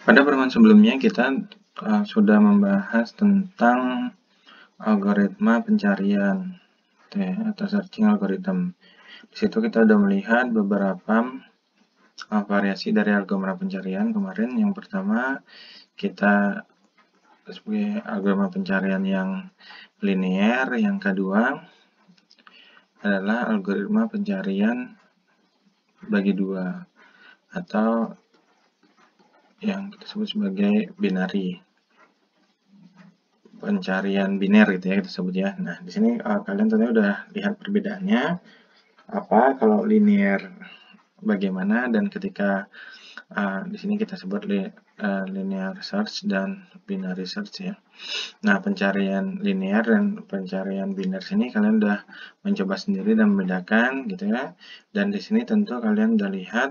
Pada pertemuan sebelumnya kita sudah membahas tentang algoritma pencarian atau searching algorithm. Di situ kita sudah melihat beberapa variasi dari algoritma pencarian kemarin. Yang pertama kita sebagai algoritma pencarian yang linear, yang kedua adalah algoritma pencarian bagi dua atau yang kita sebut sebagai binary, pencarian biner gitu ya kita sebut ya. Nah, di sini kalian tentunya udah lihat perbedaannya apa kalau linear bagaimana, dan ketika di sini kita sebut linear search dan binary search ya. Nah, pencarian linear dan pencarian biner sini kalian udah mencoba sendiri dan membedakan gitu ya. Dan di sini tentu kalian udah lihat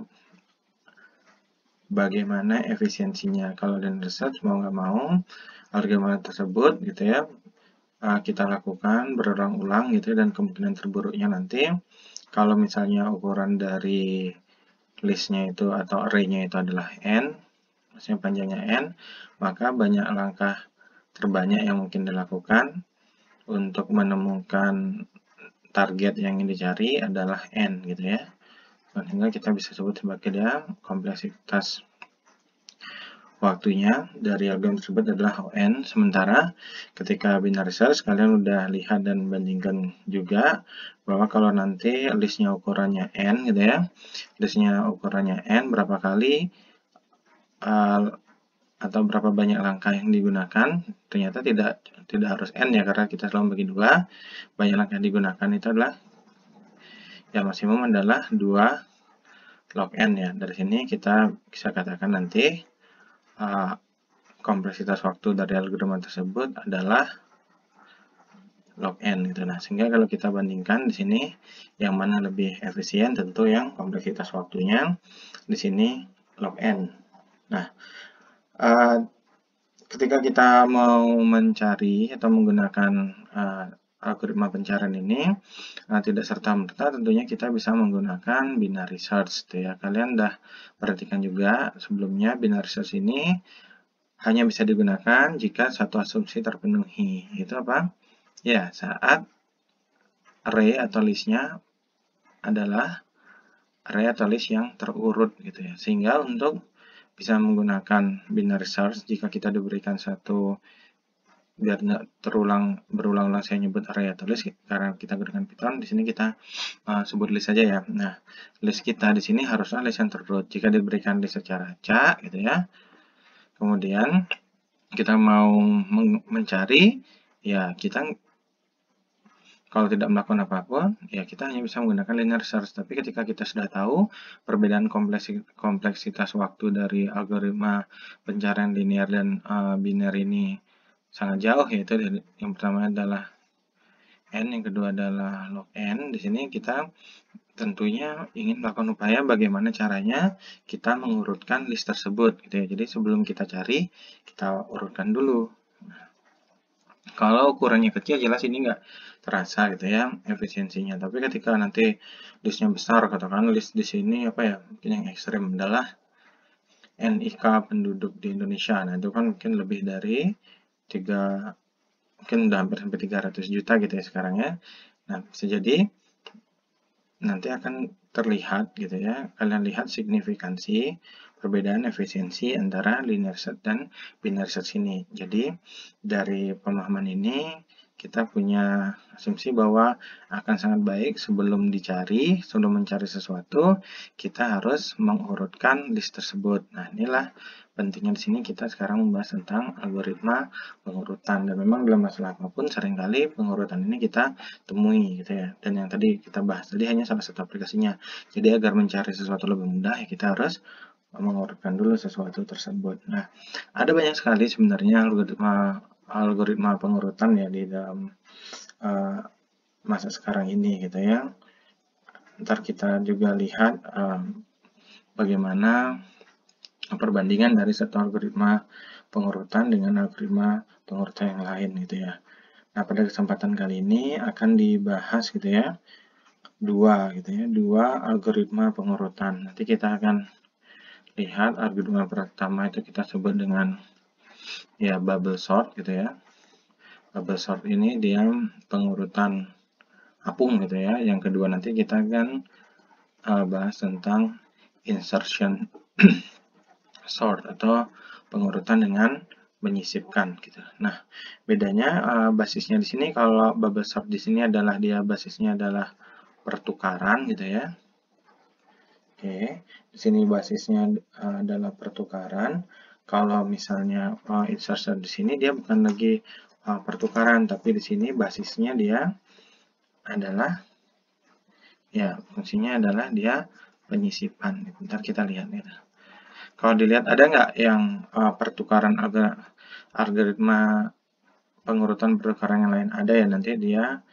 bagaimana efisiensinya. Kalau linear search mau nggak mau algoritma tersebut gitu ya kita lakukan berulang-ulang gitu ya, dan kemungkinan terburuknya nanti kalau misalnya ukuran dari listnya itu atau array-nya itu adalah n, maksudnya panjangnya n, maka banyak langkah terbanyak yang mungkin dilakukan untuk menemukan target yang ingin dicari adalah n gitu ya. Sehingga kita bisa sebut sebagai dia kompleksitas waktunya dari algoritma tersebut adalah ON. Sementara ketika binary search kalian udah lihat dan bandingkan juga bahwa kalau nanti listnya ukurannya n gitu ya, listnya ukurannya n berapa kali atau berapa banyak langkah yang digunakan, ternyata tidak harus n ya, karena kita selalu bagi dua. Banyak langkah yang digunakan itu adalah yang maksimum adalah 2 log n ya. Dari sini kita bisa katakan nanti kompleksitas waktu dari algoritma tersebut adalah log n gitu. Nah, sehingga kalau kita bandingkan di sini yang mana lebih efisien, tentu yang kompleksitas waktunya di sini log n. Nah, ketika kita mau mencari atau menggunakan algoritma pencarian ini, tidak serta-merta tentunya kita bisa menggunakan binary search gitu ya. Kalian udah perhatikan juga sebelumnya binary search ini hanya bisa digunakan jika satu asumsi terpenuhi. Itu apa? Ya, saat array atau listnya adalah array atau list yang terurut gitu ya. Sehingga untuk bisa menggunakan binary search, jika kita diberikan satu, biar nggak berulang-ulang saya nyebut array atau list karena kita gunakan Python, di sini kita sebut list saja ya. Nah, list kita di sini harusnya list yang terurut. Jika diberikan list secara acak gitu ya, kemudian kita mau mencari, ya kita kalau tidak melakukan apapun, ya kita hanya bisa menggunakan linear search. Tapi ketika kita sudah tahu perbedaan kompleksitas waktu dari algoritma pencarian linear dan binary ini sangat jauh, yaitu yang pertama adalah n, yang kedua adalah log n. Di sini kita tentunya ingin melakukan upaya bagaimana caranya kita mengurutkan list tersebut gitu ya. Jadi sebelum kita cari, kita urutkan dulu. Kalau ukurannya kecil jelas ini nggak terasa gitu ya efisiensinya. Tapi ketika nanti listnya besar, katakan list di sini apa ya, mungkin yang ekstrim adalah NIK penduduk di Indonesia. Nah, itu kan mungkin lebih dari mungkin udah hampir sampai 300 juta gitu ya sekarang ya. Nah, bisa jadi nanti akan terlihat gitu ya, kalian lihat signifikansi perbedaan efisiensi antara linear search dan binary search ini. Jadi dari pemahaman ini kita punya asumsi bahwa akan sangat baik sebelum mencari sesuatu, kita harus mengurutkan list tersebut. Nah, inilah pentingnya di sini kita sekarang membahas tentang algoritma pengurutan. Dan memang dalam masalah apapun seringkali pengurutan ini kita temui gitu ya. Dan yang tadi kita bahas tadi hanya salah satu aplikasinya. Jadi agar mencari sesuatu lebih mudah, ya kita harus mengurutkan dulu sesuatu tersebut. Nah, ada banyak sekali sebenarnya algoritma pengurutan ya di dalam masa sekarang ini gitu ya. Ntar kita juga lihat bagaimana perbandingan dari satu algoritma pengurutan dengan algoritma pengurutan yang lain gitu ya. Nah, pada kesempatan kali ini akan dibahas gitu ya, dua algoritma pengurutan. Nanti kita akan lihat argumen pertama itu kita sebut dengan ya bubble sort gitu ya. Bubble sort ini dia pengurutan apung gitu ya. Yang kedua nanti kita akan bahas tentang insertion sort atau pengurutan dengan menyisipkan gitu. Nah, bedanya basisnya di sini kalau bubble sort di sini adalah basisnya adalah pertukaran gitu ya. Oke, di sini basisnya adalah pertukaran. Kalau misalnya insertion di sini dia bukan lagi pertukaran, tapi di sini basisnya dia adalah ya fungsinya adalah dia penyisipan. Bentar kita lihat ya. Kalau dilihat ada nggak yang pertukaran algoritma pengurutan pertukaran yang lain? Ada ya, nanti dia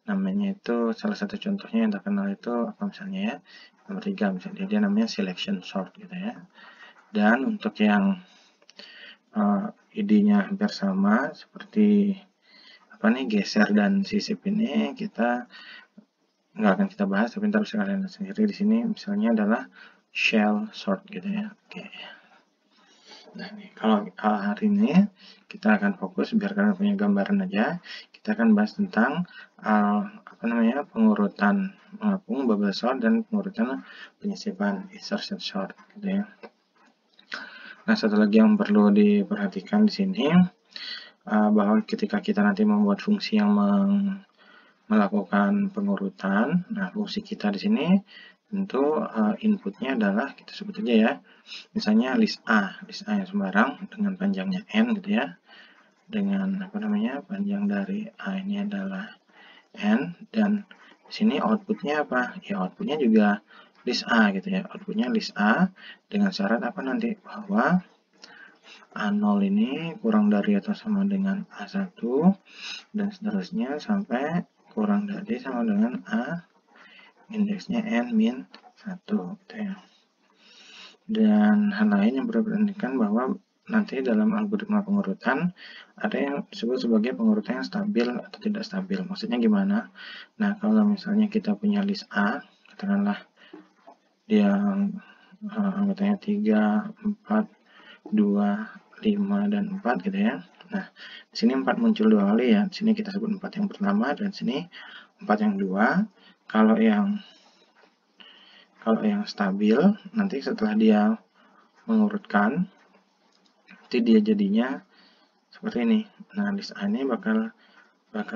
namanya itu salah satu contohnya yang terkenal itu apa misalnya ya, nomor 3 misalnya dia namanya selection sort gitu ya. Dan untuk yang idenya hampir sama seperti apa nih geser dan sisip ini kita nggak akan kita bahas, tapi ntar bisa kalian lihat sendiri di sini misalnya adalah shell sort gitu ya. Oke. Nah, nih, kalau hari ini kita akan fokus biar kalian punya gambaran aja. Kita akan bahas tentang apa namanya pengurutan mengapung, bubble sort, dan pengurutan penyisipan insertion sort gitu ya. Nah, satu lagi yang perlu diperhatikan di sini bahwa ketika kita nanti membuat fungsi yang melakukan pengurutan, nah fungsi kita di sini tentu inputnya adalah kita sebut aja ya, misalnya list A yang sembarang dengan panjangnya n gitu ya, dengan apa namanya panjang dari A ini adalah n, dan di sini outputnya apa? Ya outputnya juga list A gitu ya, outputnya list A dengan syarat apa nanti bahwa A0 ini kurang dari atau sama dengan A1 dan seterusnya sampai kurang dari sama dengan A indeksnya n min 1 gitu ya. Dan hal lain yang perlu diperhatikan bahwa nanti dalam algoritma pengurutan ada yang disebut sebagai pengurutan yang stabil atau tidak stabil. Maksudnya gimana? Nah, kalau misalnya kita punya list A, katakanlah dia anggotanya 3, 4, 2, 5, dan 4 gitu ya. Nah, di sini 4 muncul 2 kali ya. Di sini kita sebut 4 yang pertama dan sini 4 yang kedua. Kalau yang stabil, nanti setelah dia mengurutkan, nanti dia jadinya seperti ini. Nah, list A ini bakal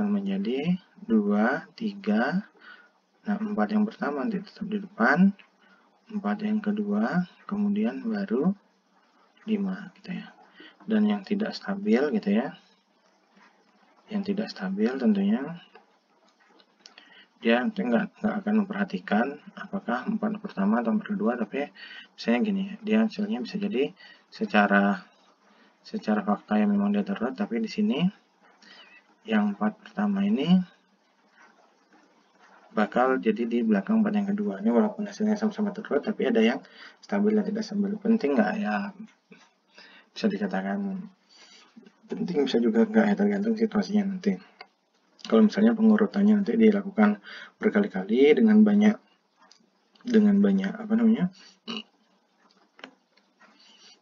menjadi 2, 3. Nah, 4 yang pertama nanti tetap di depan, 4 yang kedua, kemudian baru 5 gitu ya. Dan yang tidak stabil gitu ya. Yang tidak stabil tentunya dia nanti nggak akan memperhatikan apakah 4 pertama atau 4 kedua, tapi misalnya gini, dia hasilnya bisa jadi secara fakta yang memang dia terus, tapi di sini yang 4 pertama ini bakal jadi di belakang 4 yang kedua. Ini walaupun hasilnya sama-sama terus, tapi ada yang stabil dan tidak stabil. Penting nggak ya? Bisa dikatakan penting, bisa juga nggak ya, tergantung situasinya nanti. Kalau misalnya pengurutannya nanti dilakukan berkali-kali dengan banyak apa namanya,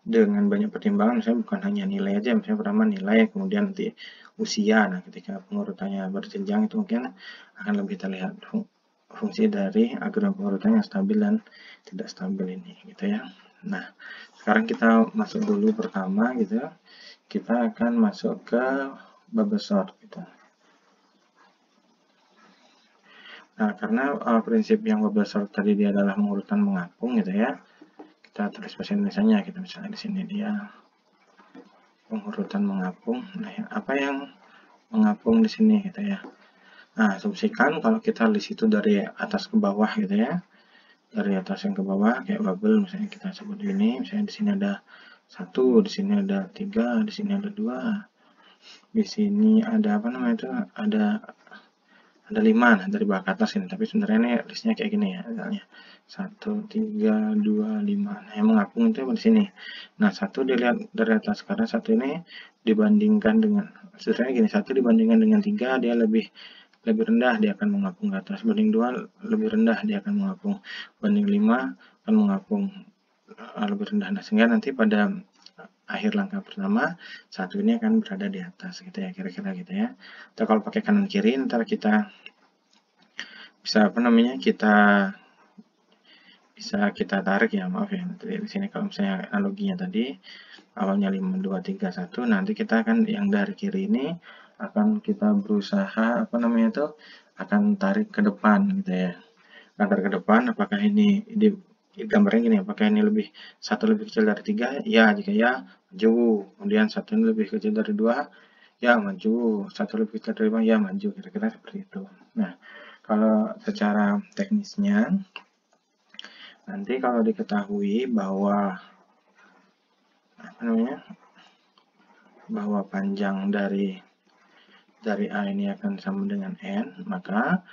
dengan banyak pertimbangan, misalnya bukan hanya nilai aja, misalnya pertama nilai, kemudian nanti usia. Nah, ketika pengurutannya berjenjang itu mungkin akan lebih terlihat fungsi dari algoritma pengurutan yang stabil dan tidak stabil ini gitu ya. Nah, sekarang kita masuk dulu pertama gitu ya. Kita akan masuk ke bubble sort gitu. Nah, karena prinsip yang bubble sort tadi dia adalah pengurutan mengapung gitu ya. Kita tulis bahasa Indonesianya gitu, misalnya di sini dia pengurutan mengapung. Nah, apa yang mengapung di sini gitu ya. Nah, asumsikan kalau kita list itu dari atas ke bawah gitu ya. Dari atas yang ke bawah kayak bubble misalnya kita sebut ini, misalnya di sini ada 1, di sini ada 3, di sini ada 2. Di sini ada apa namanya itu? Ada 5 nah, dari bawah ke atas ini, tapi sebenarnya ini listnya kayak gini ya, misalnya 1, 3, 2, 5. Nah, yang mengapung itu di sini. Nah, 1 dilihat dari atas, karena 1 ini dibandingkan dengan, sebenarnya gini, 1 dibandingkan dengan 3 dia lebih rendah, dia akan mengapung ke atas. Banding 2 lebih rendah, dia akan mengapung. Banding 5 akan mengapung lebih rendah. Nah, sehingga nanti pada akhir langkah pertama, 1 ini akan berada di atas gitu ya, kira-kira gitu ya. Atau kalau pakai kanan kiri, ntar kita bisa kita tarik ya, maaf ya. Di sini kalau misalnya analoginya tadi awalnya 5, 2, 3, 1, nanti kita akan yang dari kiri ini akan kita berusaha akan tarik ke depan gitu ya. Akan tarik ke depan, apakah ini di gambarnya gini, apakah ini satu lebih kecil dari 3? Ya, jika ya, maju. Kemudian satu ini lebih kecil dari 2, ya maju. Satu lebih kecil dari 5, ya maju. Kira-kira seperti itu. Nah, kalau secara teknisnya, nanti kalau diketahui bahwa panjang dari A ini akan sama dengan N, maka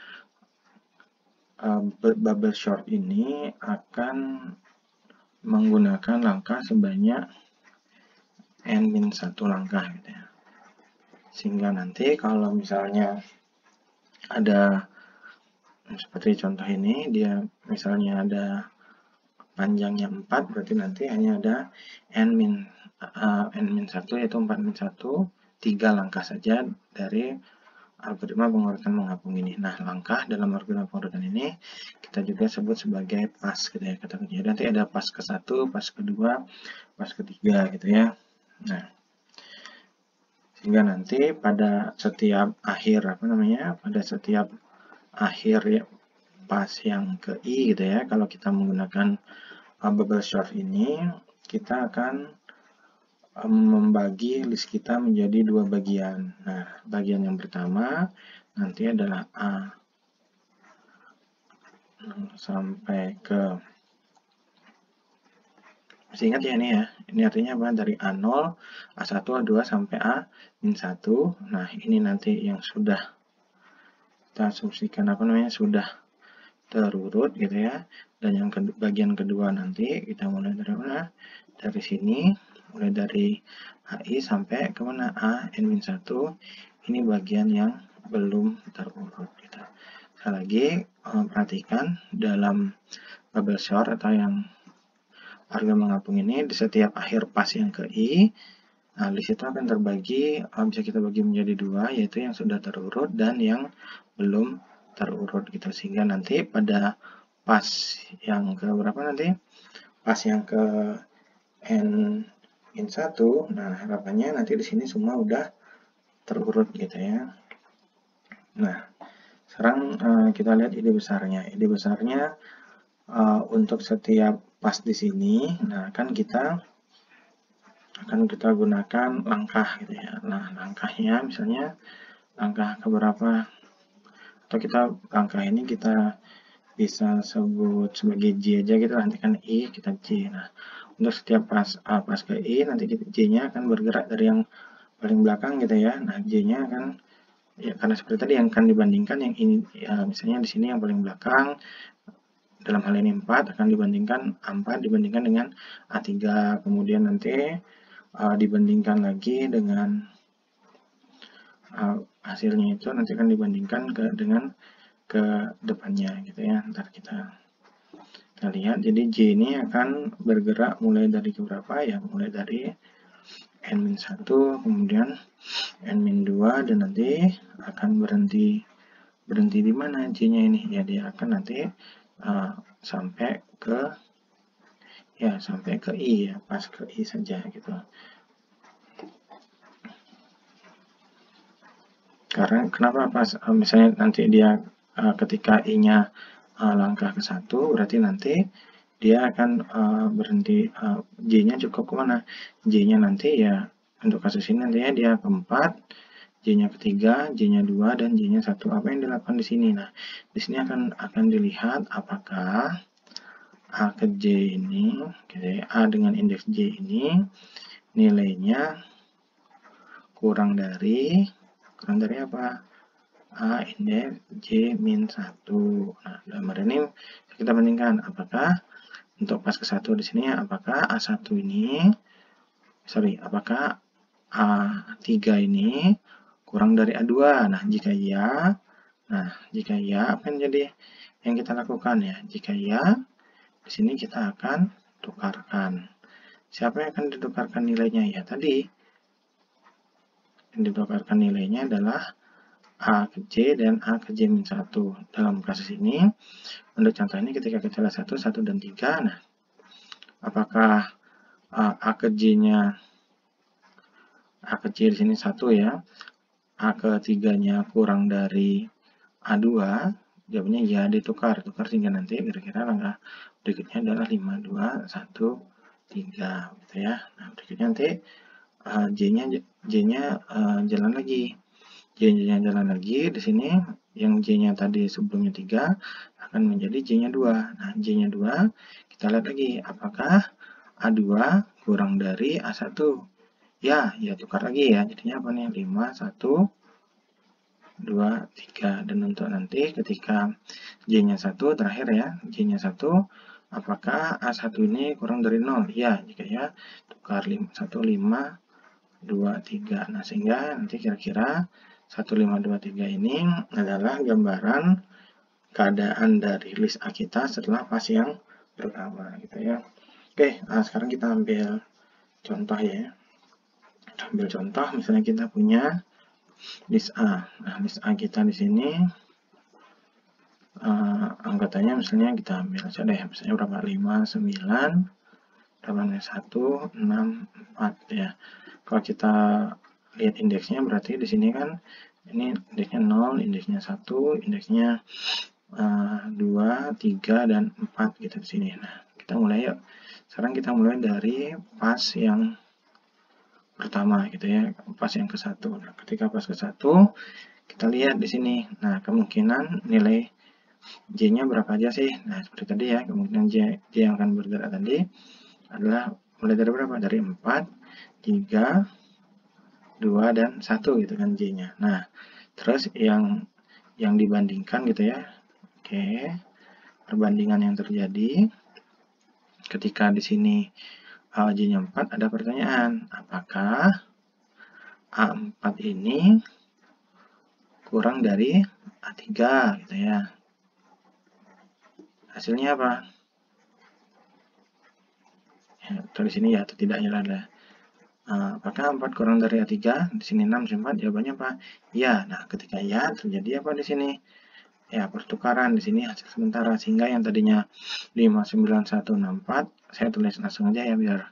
bubble sort ini akan menggunakan langkah sebanyak N-1 langkah gitu ya. Sehingga nanti kalau misalnya ada seperti contoh ini, dia misalnya ada panjangnya 4, berarti nanti hanya ada N-1 yaitu 4-1, 3 langkah saja dari algoritma pengurutan menghapung ini. Nah, langkah dalam algoritma pengurutan ini kita juga sebut sebagai pas gitu ya, kata kunci. Nanti ada pas ke-1, pas kedua, pas ketiga gitu ya. Nah, sehingga nanti pada setiap akhir pas yang ke I gitu ya, kalau kita menggunakan bubble sort ini, kita akan membagi list kita menjadi 2 bagian. Nah, bagian yang pertama nanti adalah A sampai ke, masih ingat ya ini ya, ini artinya apa? Dari A0, A1, A2 sampai A-1. Nah, ini nanti yang sudah kita asumsikan sudah terurut gitu ya. Dan yang bagian kedua nanti kita mulai dari mana? Dari sini, mulai dari HI sampai ke mana? A-1. Ini bagian yang belum terurut gitu. Sekali lagi, perhatikan dalam bubble sort atau yang algoritma mengapung ini, di setiap akhir pas yang ke I, nah list itu akan terbagi, bisa kita bagi menjadi 2, yaitu yang sudah terurut dan yang belum terurut gitu. Sehingga nanti pada pas yang ke berapa nanti? Pas yang ke N-1, nah harapannya nanti di sini semua udah terurut gitu ya. Nah, sekarang kita lihat ide besarnya. Ide besarnya untuk setiap pas di sini, nah akan kita gunakan langkah gitu ya. Nah, langkahnya misalnya langkah keberapa, atau langkah ini kita bisa sebut sebagai J aja gitu, nanti kan I kita J. Nah, untuk setiap pas ke I, nanti J-nya akan bergerak dari yang paling belakang gitu ya. Nah, J-nya akan ya karena seperti tadi yang akan dibandingkan yang ini ya, misalnya di sini yang paling belakang dalam hal ini 4 akan dibandingkan A4 dibandingkan dengan A3, kemudian nanti dibandingkan lagi dengan hasilnya itu nanti akan dibandingkan dengan ke depannya gitu ya. Ntar kita lihat, jadi J ini akan bergerak mulai dari berapa ya, mulai dari N-1, kemudian N-2, dan nanti akan berhenti di mana J-nya ini ya, dia akan nanti sampai ke I ya, pas ke I saja gitu. Karena kenapa pas misalnya nanti dia ketika I-nya langkah ke 1, berarti nanti dia akan berhenti, J-nya cukup kemana? J-nya nanti ya, untuk kasus ini nantinya dia ke 4, J-nya ke 3, J-nya 2, dan J-nya 1. Apa yang dilakukan di sini? Nah, di sini akan dilihat apakah A ke J ini, A dengan indeks J ini, nilainya kurang dari apa? A indeks J min 1. Nah, dalam hal ini kita bandingkan apakah untuk pas ke 1 di sini apakah A1 ini apakah A3 ini kurang dari A2. Nah, jika iya, apa yang jadi yang kita lakukan ya? Jika iya, di sini kita akan tukarkan. Siapa yang akan ditukarkan nilainya? Ya tadi, yang ditukarkan nilainya adalah A ke J dan A ke J min 1. Dalam kasus ini, untuk contoh ini ketika kita lihat 1, 1 dan 3, nah, apakah A ke J-nya, A ke J di sini 1 ya, A ke 3-nya kurang dari A2, jawabannya ya ditukar sehingga nanti kira-kira langkah berikutnya adalah 5, 2, 1, 3 gitu ya. Nah, berikutnya nanti J-nya jalan lagi. J-nya jalan lagi di sini yang J-nya tadi sebelumnya 3 akan menjadi J-nya 2. Nah, J-nya 2 kita lihat lagi apakah A2 kurang dari A1. Ya tukar lagi ya. Jadinya apa nih? 5, 1, 2, 3. Dan untuk nanti ketika J-nya 1 terakhir ya, J-nya 1, apakah A1 ini kurang dari 0? Ya, jika ya, tukar 1, 5, 2, 3. Nah, sehingga nanti kira-kira 1, 5, 2, 3 ini adalah gambaran keadaan dari list A kita setelah pas yang pertama gitu ya. Oke, sekarang kita ambil contoh ya. Ambil contoh, misalnya kita punya list A. Nah, list A kita di sini angkatannya misalnya kita ambil aja deh, misalnya berapa? 5, 9, berapa? 1, 6, 4 ya. Kalau kita lihat indeksnya berarti di sini kan ini indeksnya 0, indeksnya 1, indeksnya 2, 3, dan 4 gitu di sini. Nah, kita mulai yuk. Sekarang kita mulai dari pas yang pertama gitu ya, pas yang ke-1. Nah, ketika pas ke-1 kita lihat di sini. Nah, kemungkinan nilai J-nya berapa aja sih? Nah, seperti tadi ya, kemungkinan J yang akan bergerak tadi adalah mulai dari berapa? Dari 4, 3, 2, dan 1 gitu kan J-nya. Nah, terus yang dibandingkan gitu ya. Oke. Perbandingan yang terjadi ketika di sini J-nya 4, ada pertanyaan, apakah A4 ini kurang dari A3 gitu ya. Hasilnya apa? Ya, tulis sini ya atau tidak ya ada. Apakah 4 kurang dari A3? Di sini 6, 4, jawabannya apa? Ya. Nah, ketika ya terjadi apa di sini? Ya, pertukaran di sini hasil sementara sehingga yang tadinya 5, 9, 1, 6, 4, saya tulis langsung aja ya biar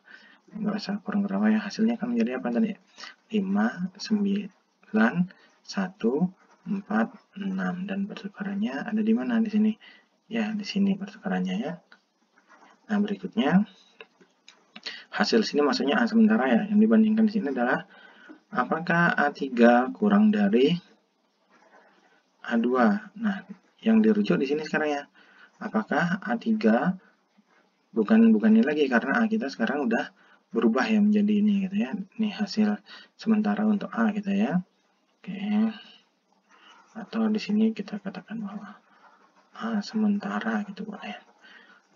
nggak usah kurang berapa ya. Hasilnya akan menjadi apa tadi? 5, 9, 1, 4, 6 dan pertukarannya ada di mana di sini? Ya, di sini pertukarannya ya. Nah, berikutnya hasil sini maksudnya A sementara ya. Yang dibandingkan di sini adalah apakah A3 kurang dari A2? Nah, yang dirujuk di sini sekarang ya. Apakah A3 bukan ini lagi karena A kita sekarang udah berubah ya menjadi ini gitu ya. Ini hasil sementara untuk A kita ya. Oke. Atau di sini kita katakan bahwa A sementara gitu boleh.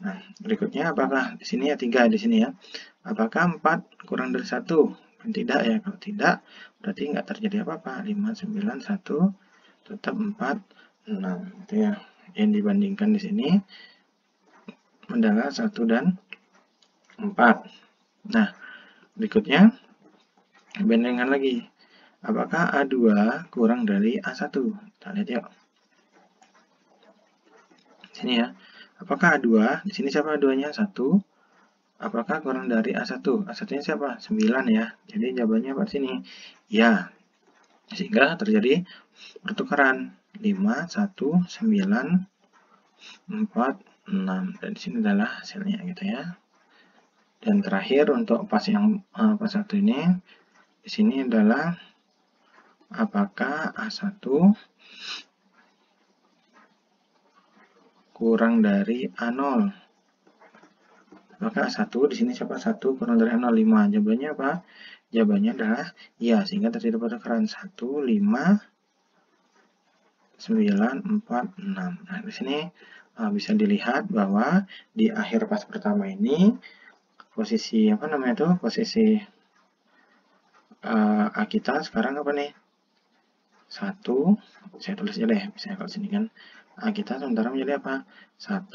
Nah, berikutnya apakah di sini ya 3 di sini ya. Apakah 4 kurang dari 1? Tidak ya. Kalau tidak berarti nggak terjadi apa-apa. 5, 9, 1 tetap 4, 6 gitu ya. Yang dibandingkan di sini adalah 1 dan 4. Nah, berikutnya bandingkan lagi. Apakah A2 kurang dari A1? Kita lihat yuk. Sini ya. Apakah A2? Di sini siapa A2-nya? 1. Apakah kurang dari A1? A1-nya siapa? 9 ya. Jadi jawabannya apa sini? Ya. Sehingga terjadi pertukaran 5, 1, 9, 4, 6. Dan di sini adalah hasilnya gitu ya. Dan terakhir untuk pas yang pas 1 ini di sini adalah apakah A1 kurang dari A0? Apakah A1 di sini siapa 1 kurang dari A0? 5. Jawabannya apa? Jawabannya adalah ya, sehingga terjadi pertukaran 1, 5, 9, 4, 6. Nah, di sini bisa dilihat bahwa di akhir pas pertama ini posisi apa namanya itu? Posisi A kita sekarang apa nih? 1, saya tulis aja deh, misalnya kalau sini kan A kita sementara menjadi apa? 1,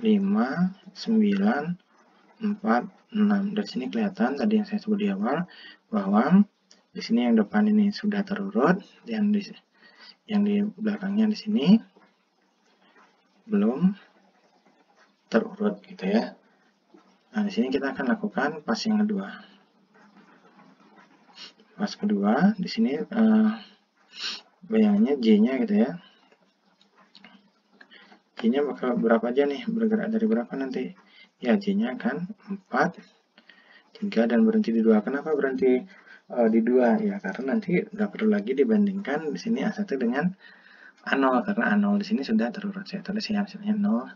5, 9, 4, 6. Dari sini kelihatan tadi yang saya sebut di awal bahwa di sini yang depan ini sudah terurut, yang di belakangnya di sini belum terurut gitu ya. Nah, di sini kita akan lakukan pas yang kedua. Pas kedua di sini bayangannya J-nya gitu ya. J-nya bakal berapa aja nih? Bergerak dari berapa nanti? Ya, J-nya akan 4, 3 dan berhenti di 2. Kenapa berhenti di 2? Ya, karena nanti nggak perlu lagi dibandingkan di sini A1 dengan A0 karena A0 di sini sudah terurut. Saya tulis ya hasilnya 0,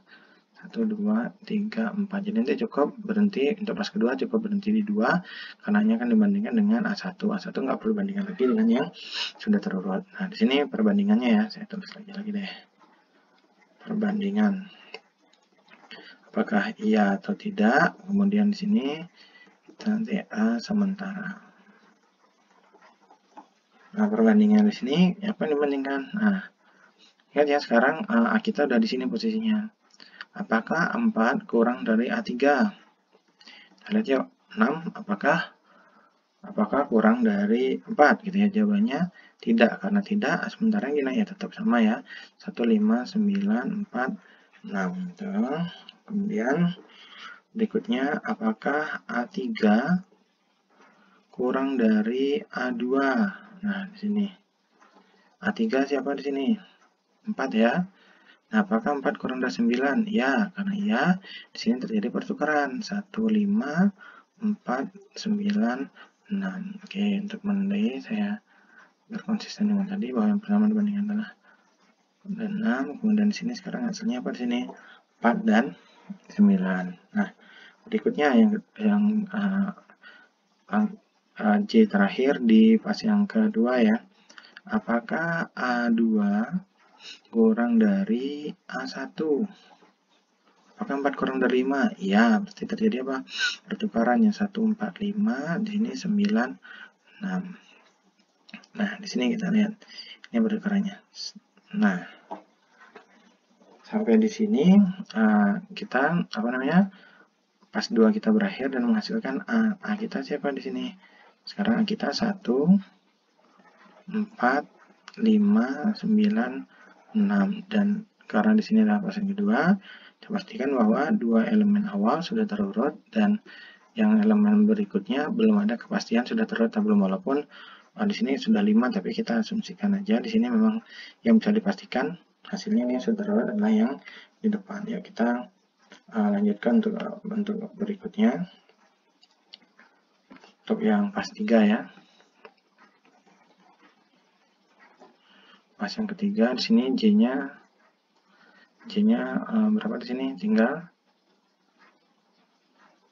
1, 2, 3, 4. Jadi nanti cukup berhenti untuk pas kedua cukup berhenti di 2 karena hanya akan dibandingkan dengan A1. A1 nggak perlu bandingkan lagi dengan yang sudah terurut. Nah, di sini perbandingannya ya, saya tulis lagi deh. Perbandingan. Apakah iya atau tidak? Kemudian di sini kita nanti A sementara. Nah, perbandingan di sini apa yang dibandingkan? Nah, lihat ya sekarang A kita udah di sini posisinya. Apakah 4 kurang dari A3? Kita lihat yuk, 6 apakah kurang dari 4 gitu ya? Jawabannya tidak, karena tidak sementara gini ya tetap sama ya. 1, 5, 9, 4, 6 gitu. Kemudian berikutnya apakah A3 kurang dari A2? Nah, di sini A3 siapa di sini? 4 ya. Nah, apakah 4 kurang dari 9? Ya, karena ya di sini terjadi pertukaran. 1, 5, 4, 9, 6. Oke, untuk menandai saya berkonsisten dengan tadi bahwa yang pertama dibandingkan adalah 6. Kemudian di sini sekarang hasilnya apa di sini? 4 dan 9. Nah, berikutnya yang J terakhir di pas yang kedua ya. Apakah A2 kurang dari A1? Apakah 4 kurang dari 5? Ya, berarti terjadi apa? Pertukaran yang 1, 4, 5, di sini 9, 6. Nah, di sini kita lihat ini pertukarannya. Nah, sampai di sini kita pas 2 kita berakhir dan menghasilkan A. A kita siapa di sini? Sekarang A kita 1, 4, 5, 9, 6 dan karena di sini adalah pas yang kedua, kita pastikan bahwa 2 elemen awal sudah terurut dan yang elemen berikutnya belum ada kepastian sudah terurut atau belum, walaupun di sini sudah 5 tapi kita asumsikan aja di sini memang yang bisa dipastikan hasilnya ini sudah terurut adalah yang di depan. Ya, kita lanjutkan untuk bentuk berikutnya. Untuk yang pas 3 ya. Pas yang ketiga di sini J-nya berapa di sini? Tinggal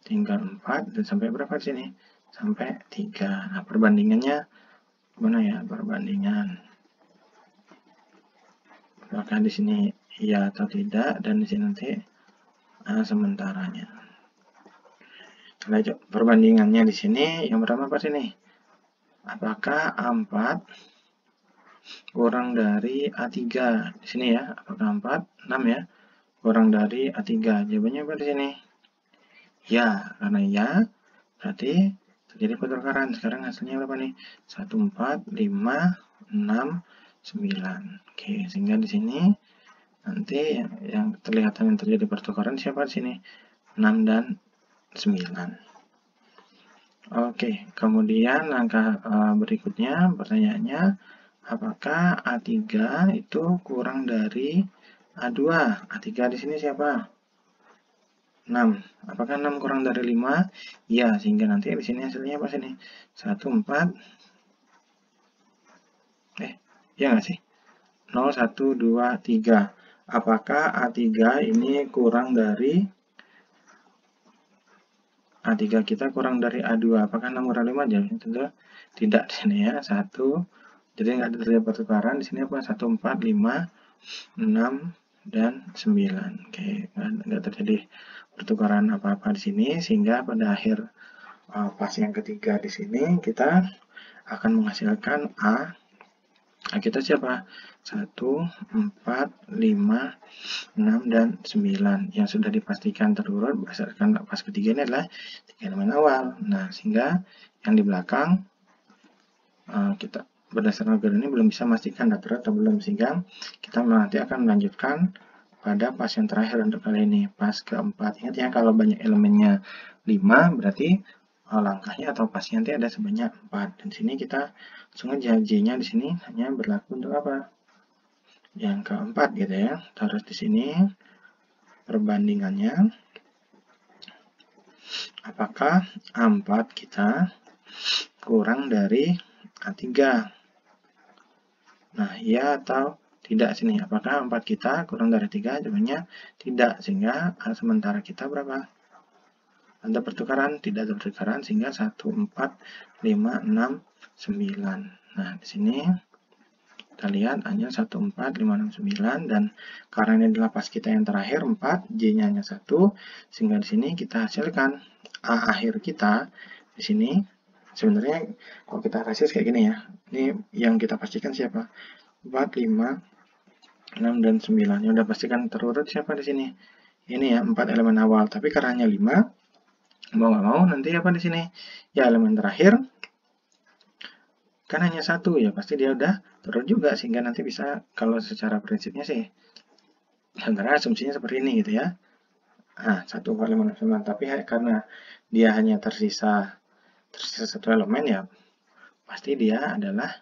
4 dan sampai berapa di sini? Sampai 3. Nah, perbandingannya gimana ya? Perbandingan. Apakah di sini iya atau tidak, dan di sini nanti sementaranya. Kita perbandingannya di sini yang pertama apa sini? Apakah A4 kurang dari A3? Di sini ya, apakah 4, 6 ya? Kurang dari A3. Jawabannya apa di sini? Ya, karena ya berarti terjadi pertukaran. Sekarang hasilnya berapa nih? 1, 4, 5, 6, 9. Oke, sehingga di sini nanti yang terjadi pertukaran siapa di sini? 6 dan 9. Oke, kemudian langkah berikutnya pertanyaannya, apakah A3 itu kurang dari A2? A3 di sini siapa? 6. Apakah 6 kurang dari 5? Ya, sehingga nanti di sini hasilnya apa sini? 1, 4. Ya nggak sih? 0, 1, 2, 3. Apakah A3 ini kurang dari A3 kita kurang dari A2? Apakah 6 kurang 5? Jadi tentu tidak di sini ya. 1. Jadi nggak ada terjadi pertukaran. Di sini apa? 1, 4, 5, 6, dan 9. Oke, nggak terjadi pertukaran apa-apa di sini, sehingga pada akhir pas yang ketiga di sini kita akan menghasilkan Nah, kita siapa? 1, 4, 5, 6, dan 9. Yang sudah dipastikan terurut berdasarkan pas ketiga ini adalah 3 elemen awal. Nah, sehingga yang di belakang kita berdasarkan algoritma ini belum bisa memastikan terurut atau belum. Sehingga kita nanti akan melanjutkan pada pas yang terakhir untuk kali ini, pas keempat. Ingat ya, kalau banyak elemennya 5, berarti langkahnya atau pasnya nanti ada sebanyak 4. Dan di sini kita langsung aja J-nya di sini hanya berlaku untuk apa? Yang keempat gitu ya. Terus di sini perbandingannya apakah A4 kita kurang dari A3? Nah, iya atau tidak sini. Apakah 4 kita kurang dari 3? Jawabannya tidak. Sehingga A sementara kita berapa? Ada pertukaran? Tidak ada pertukaran, sehingga 1, 4, 5, 6, 9. Nah, di sini kita lihat hanya 1, 4, 5, 6, 9. Dan karena ini adalah pas kita yang terakhir, 4, J-nya hanya 1. Sehingga di sini kita hasilkan A akhir kita. Di sini, sebenarnya kalau kita hasil kayak gini ya. Ini yang kita pastikan siapa? 4, 5, 6, dan 9. Yang udah pastikan terurut siapa di sini? Ini ya, 4 elemen awal. Tapi karena hanya 5, mau nggak mau nanti apa di sini? Ya, elemen terakhir kan hanya 1 ya, pasti dia udah terurut juga, sehingga nanti bisa, kalau secara prinsipnya sih sebenarnya asumsinya seperti ini gitu ya. 1, 4, 5, 6, 9. Tapi karena dia hanya tersisa 1 elemen ya, pasti dia adalah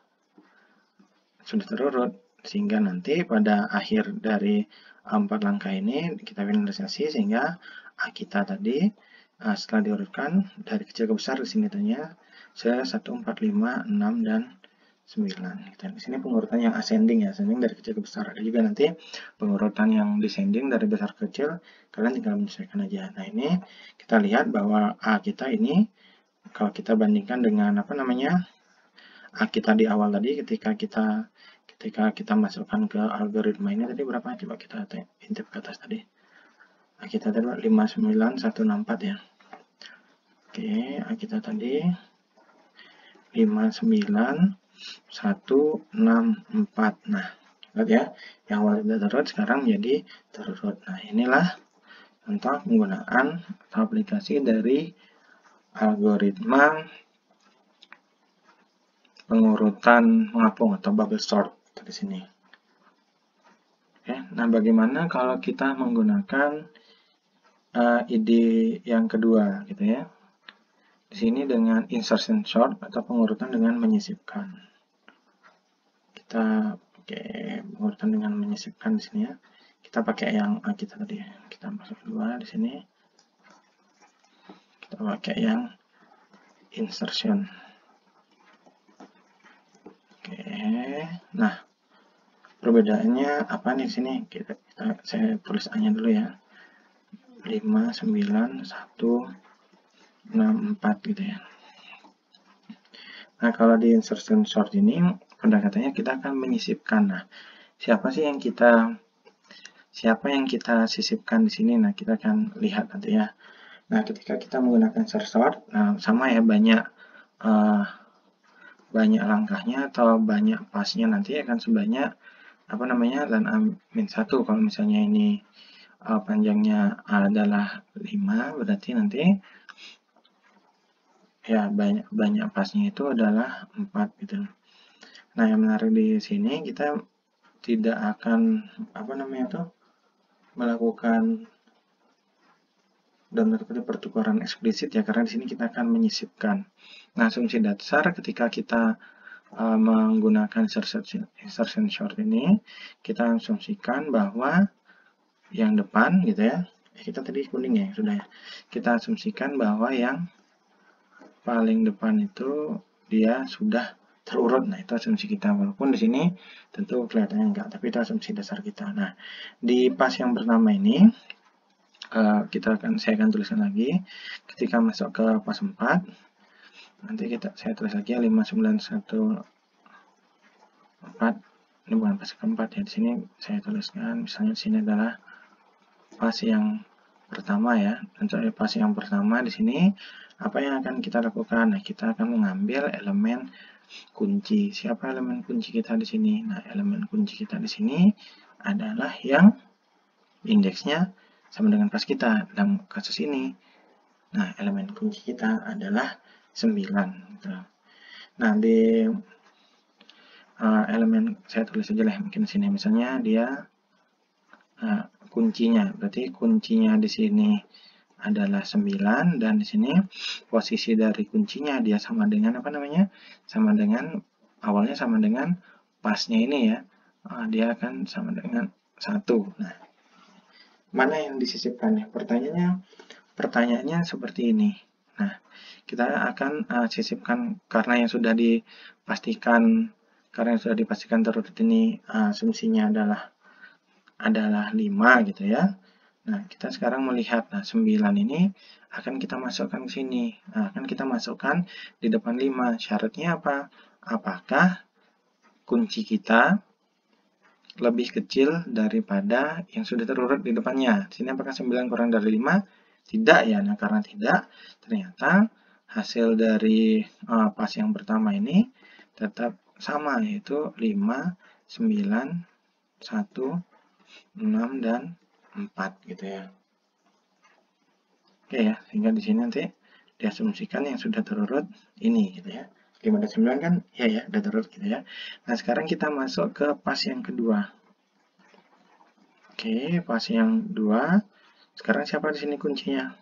sudah terurut. Sehingga nanti pada akhir dari 4 langkah ini kita finalisasi, sehingga A kita tadi setelah diurutkan dari kecil ke besar di sini tanya 1, 4, 5, 6, dan 9. Di sini pengurutan yang ascending ya, ascending dari kecil ke besar. Ada juga nanti pengurutan yang descending dari besar ke kecil, kalian tinggal menyesuaikan aja. Nah, ini kita lihat bahwa A kita ini kalau kita bandingkan dengan A kita di awal tadi, ketika kita masukkan ke algoritma ini tadi berapa? Coba kita intip ke atas tadi. A kita tadi 59164 ya. Oke, A kita tadi 59164. Nah, lihat ya, yang awal tidak terurut sekarang menjadi terurut. Nah, inilah contoh penggunaan atau aplikasi dari algoritma pengurutan mengapung atau bubble sort di sini. Oke, nah bagaimana kalau kita menggunakan ide yang kedua gitu ya. Di sini dengan insertion sort atau pengurutan dengan menyisipkan. Kita pengurutan dengan menyisipkan di sini ya. Kita pakai yang kita tadi. Kita masuk kedua di sini. Kita pakai yang insertion. Nah, perbedaannya apa nih di sini? Saya tulis A-nya dulu ya. 59164 gitu ya. Nah, kalau di insertion sort ini pendekatannya kita akan menyisipkan. Nah, siapa yang kita sisipkan di sini? Nah, kita akan lihat nanti ya. Nah, ketika kita menggunakan sort, nah sama ya, banyak langkahnya atau banyak pasnya nanti akan sebanyak lan A-1. Kalau misalnya ini panjangnya adalah 5, berarti nanti ya banyak pasnya itu adalah 4 gitu. Nah, yang menarik di sini kita tidak akan melakukan dalam tanda pertukaran eksplisit ya, karena di sini kita akan menyisipkan. Nah, asumsi dasar ketika kita menggunakan insertion sort ini, kita asumsikan bahwa yang depan gitu ya, kita tadi kuning ya, sudah ya. Kita asumsikan bahwa yang paling depan itu dia sudah terurut. Nah, itu asumsi kita, walaupun di sini tentu kelihatannya enggak, tapi itu asumsi dasar kita. Nah, di pas yang pertama ini saya akan tuliskan lagi ketika masuk ke pas 4. Nanti saya tulis lagi 59164. Ini bukan pas keempat ya, di sini saya tuliskan misalnya di sini adalah pas yang pertama ya. Untuk pas yang pertama di sini apa yang akan kita lakukan? Nah, kita akan mengambil elemen kunci. Siapa elemen kunci kita di sini? Nah, elemen kunci kita di sini adalah yang indeksnya sama dengan pas kita dalam kasus ini. Nah, elemen kunci kita adalah 9. Gitu. Nah, di elemen, saya tulis aja lah mungkin di sini. Misalnya dia kuncinya, berarti kuncinya di sini adalah 9, dan di sini posisi dari kuncinya dia sama dengan apa namanya? Sama dengan awalnya sama dengan pasnya ini ya. Dia akan sama dengan 1. Nah, mana yang disisipkan ya? Pertanyaannya seperti ini. Nah, kita akan sisipkan karena yang sudah dipastikan terurut ini asumsinya adalah 5 gitu ya. Nah, kita sekarang melihat, 9 ini akan kita masukkan ke sini. Nah, akan kita masukkan di depan 5. Syaratnya apa? Apakah kunci kita lebih kecil daripada yang sudah terurut di depannya? Di sini apakah 9 kurang dari 5? Tidak ya. Nah, karena tidak, ternyata hasil dari pas yang pertama ini tetap sama, yaitu 5, 9, 1, 6, dan 4 gitu ya. Oke ya, sehingga di sini nanti diasumsikan yang sudah terurut ini gitu ya. 5 dan 9 kan ya udah terurut gitu ya. Nah, sekarang kita masuk ke pas yang kedua. Oke, pas yang kedua. Sekarang siapa di sini kuncinya?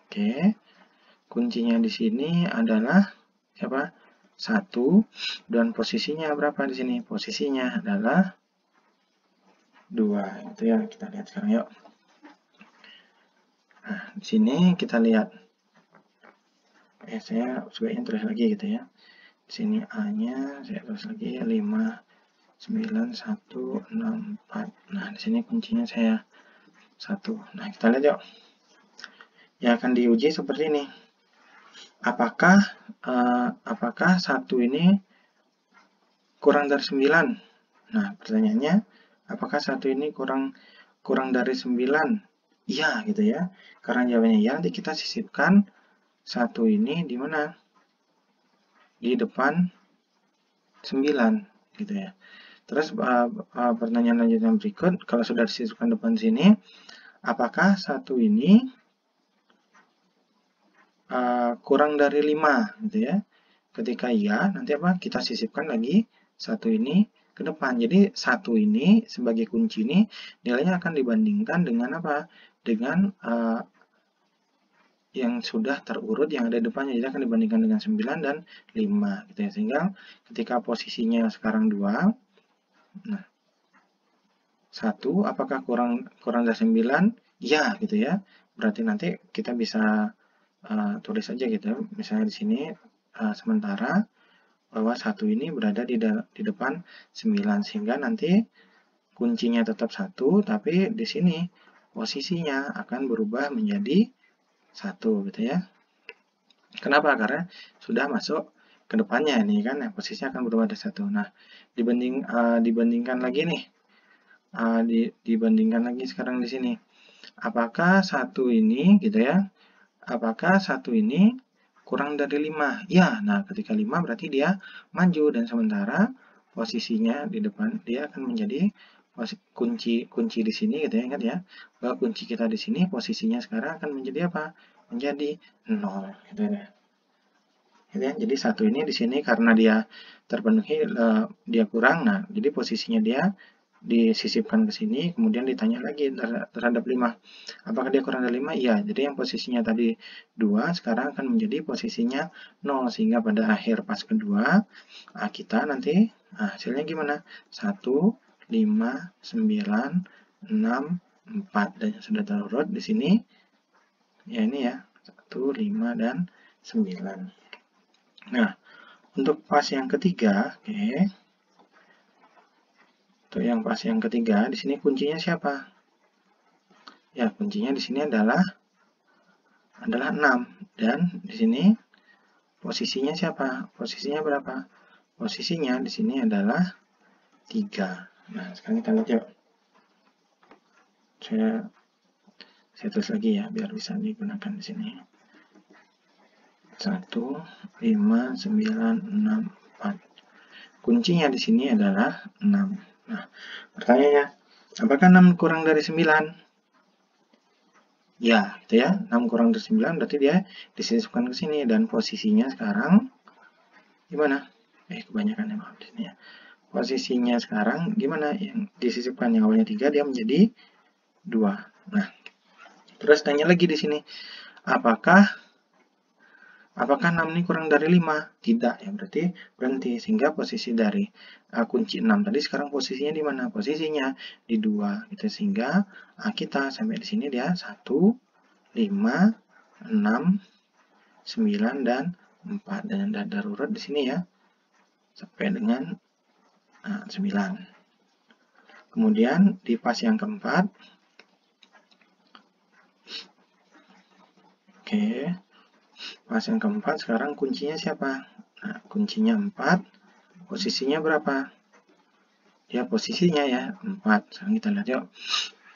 Oke. Kuncinya di sini adalah siapa? 1, dan posisinya berapa di sini? Posisinya adalah 2. Itu ya, kita lihat sekarang yuk. Nah, di sini kita lihat. Saya sebaiknya tulis lagi gitu ya. Di sini A-nya saya tulis lagi 5, 9, 1, 6, 4. Nah, di sini kuncinya saya 1. Nah, kita lihat yuk. Yang akan diuji seperti ini. Apakah 1 ini kurang dari 9? Nah, pertanyaannya, apakah 1 ini kurang dari 9? Iya gitu ya. Karena jawabannya ya, nanti kita sisipkan 1 ini di mana? Di depan 9 gitu ya. Terus pertanyaan lanjutnya berikut, kalau sudah disisipkan depan sini, apakah 1 ini kurang dari 5 gitu ya. Ketika iya, nanti apa? Kita sisipkan lagi 1 ini ke depan. Jadi 1 ini sebagai kunci ini nilainya akan dibandingkan dengan apa? Dengan yang sudah terurut yang ada di depannya. Jadi akan dibandingkan dengan 9 dan 5 gitu ya. Sehingga ketika posisinya sekarang 2, nah 1 apakah kurang dari 9? Ya gitu ya. Berarti nanti kita bisa tulis saja gitu. Misalnya di sini sementara bahwa 1 ini berada di depan 9, sehingga nanti kuncinya tetap 1, tapi di sini posisinya akan berubah menjadi 1 gitu ya. Kenapa? Karena sudah masuk ke depannya ini kan, posisinya akan berubah dari 1. Nah, dibandingkan lagi nih. Dibandingkan lagi sekarang di sini. Apakah 1 ini gitu ya? Apakah 1 ini kurang dari 5? Ya, nah ketika 5 berarti dia maju, dan sementara posisinya di depan dia akan menjadi kunci di sini gitu ya, ingat ya. Bahwa kunci kita di sini posisinya sekarang akan menjadi apa? Menjadi 0 gitu ya. Gitu ya. Jadi 1 ini di sini karena dia terpenuhi, dia kurang. Nah, jadi posisinya dia disisipkan ke sini, kemudian ditanya lagi terhadap 5. Apakah dia kurang dari 5? Iya. Jadi yang posisinya tadi 2, sekarang akan menjadi posisinya 0. Sehingga pada akhir pas kedua, kita nanti hasilnya gimana? 1, 5, 9, 6, 4. Dan yang sudah terurut di sini, ya ini ya, 1, 5, dan 9. Nah, untuk pas yang ketiga, oke. Untuk yang pas yang ketiga, di sini kuncinya siapa? Ya, kuncinya di sini adalah 6, dan di sini posisinya siapa? Posisinya berapa? Posisinya di sini adalah 3. Nah, sekarang kita lihat yuk. Saya tulis lagi ya biar bisa digunakan di sini. 1, 5, 9, 6, 4. Kuncinya di sini adalah 6. Nah, pertanyaannya, apakah 6 kurang dari 9? Ya, gitu ya. 6 kurang dari 9 berarti dia disisipkan ke sini. Dan posisinya sekarang gimana? Kebanyakan ya, maaf di sini ya. Posisinya sekarang gimana? Yang disisipkan yang awalnya 3 dia menjadi 2. Nah, terus tanya lagi di sini. Apakah 6 ini kurang dari 5? Tidak, ya berarti berhenti. Sehingga posisi dari kunci 6 tadi sekarang posisinya di mana? Posisinya di 2. Gitu. Sehingga kita sampai di sini dia 1, 5, 6, 9, dan 4. Dan darurat di sini ya. Sampai dengan 9. Kemudian di pas yang keempat. Oke. Pas yang keempat sekarang kuncinya siapa? Nah, kuncinya 4. Posisinya berapa? Ya, posisinya ya 4. Sekarang kita lihat yuk.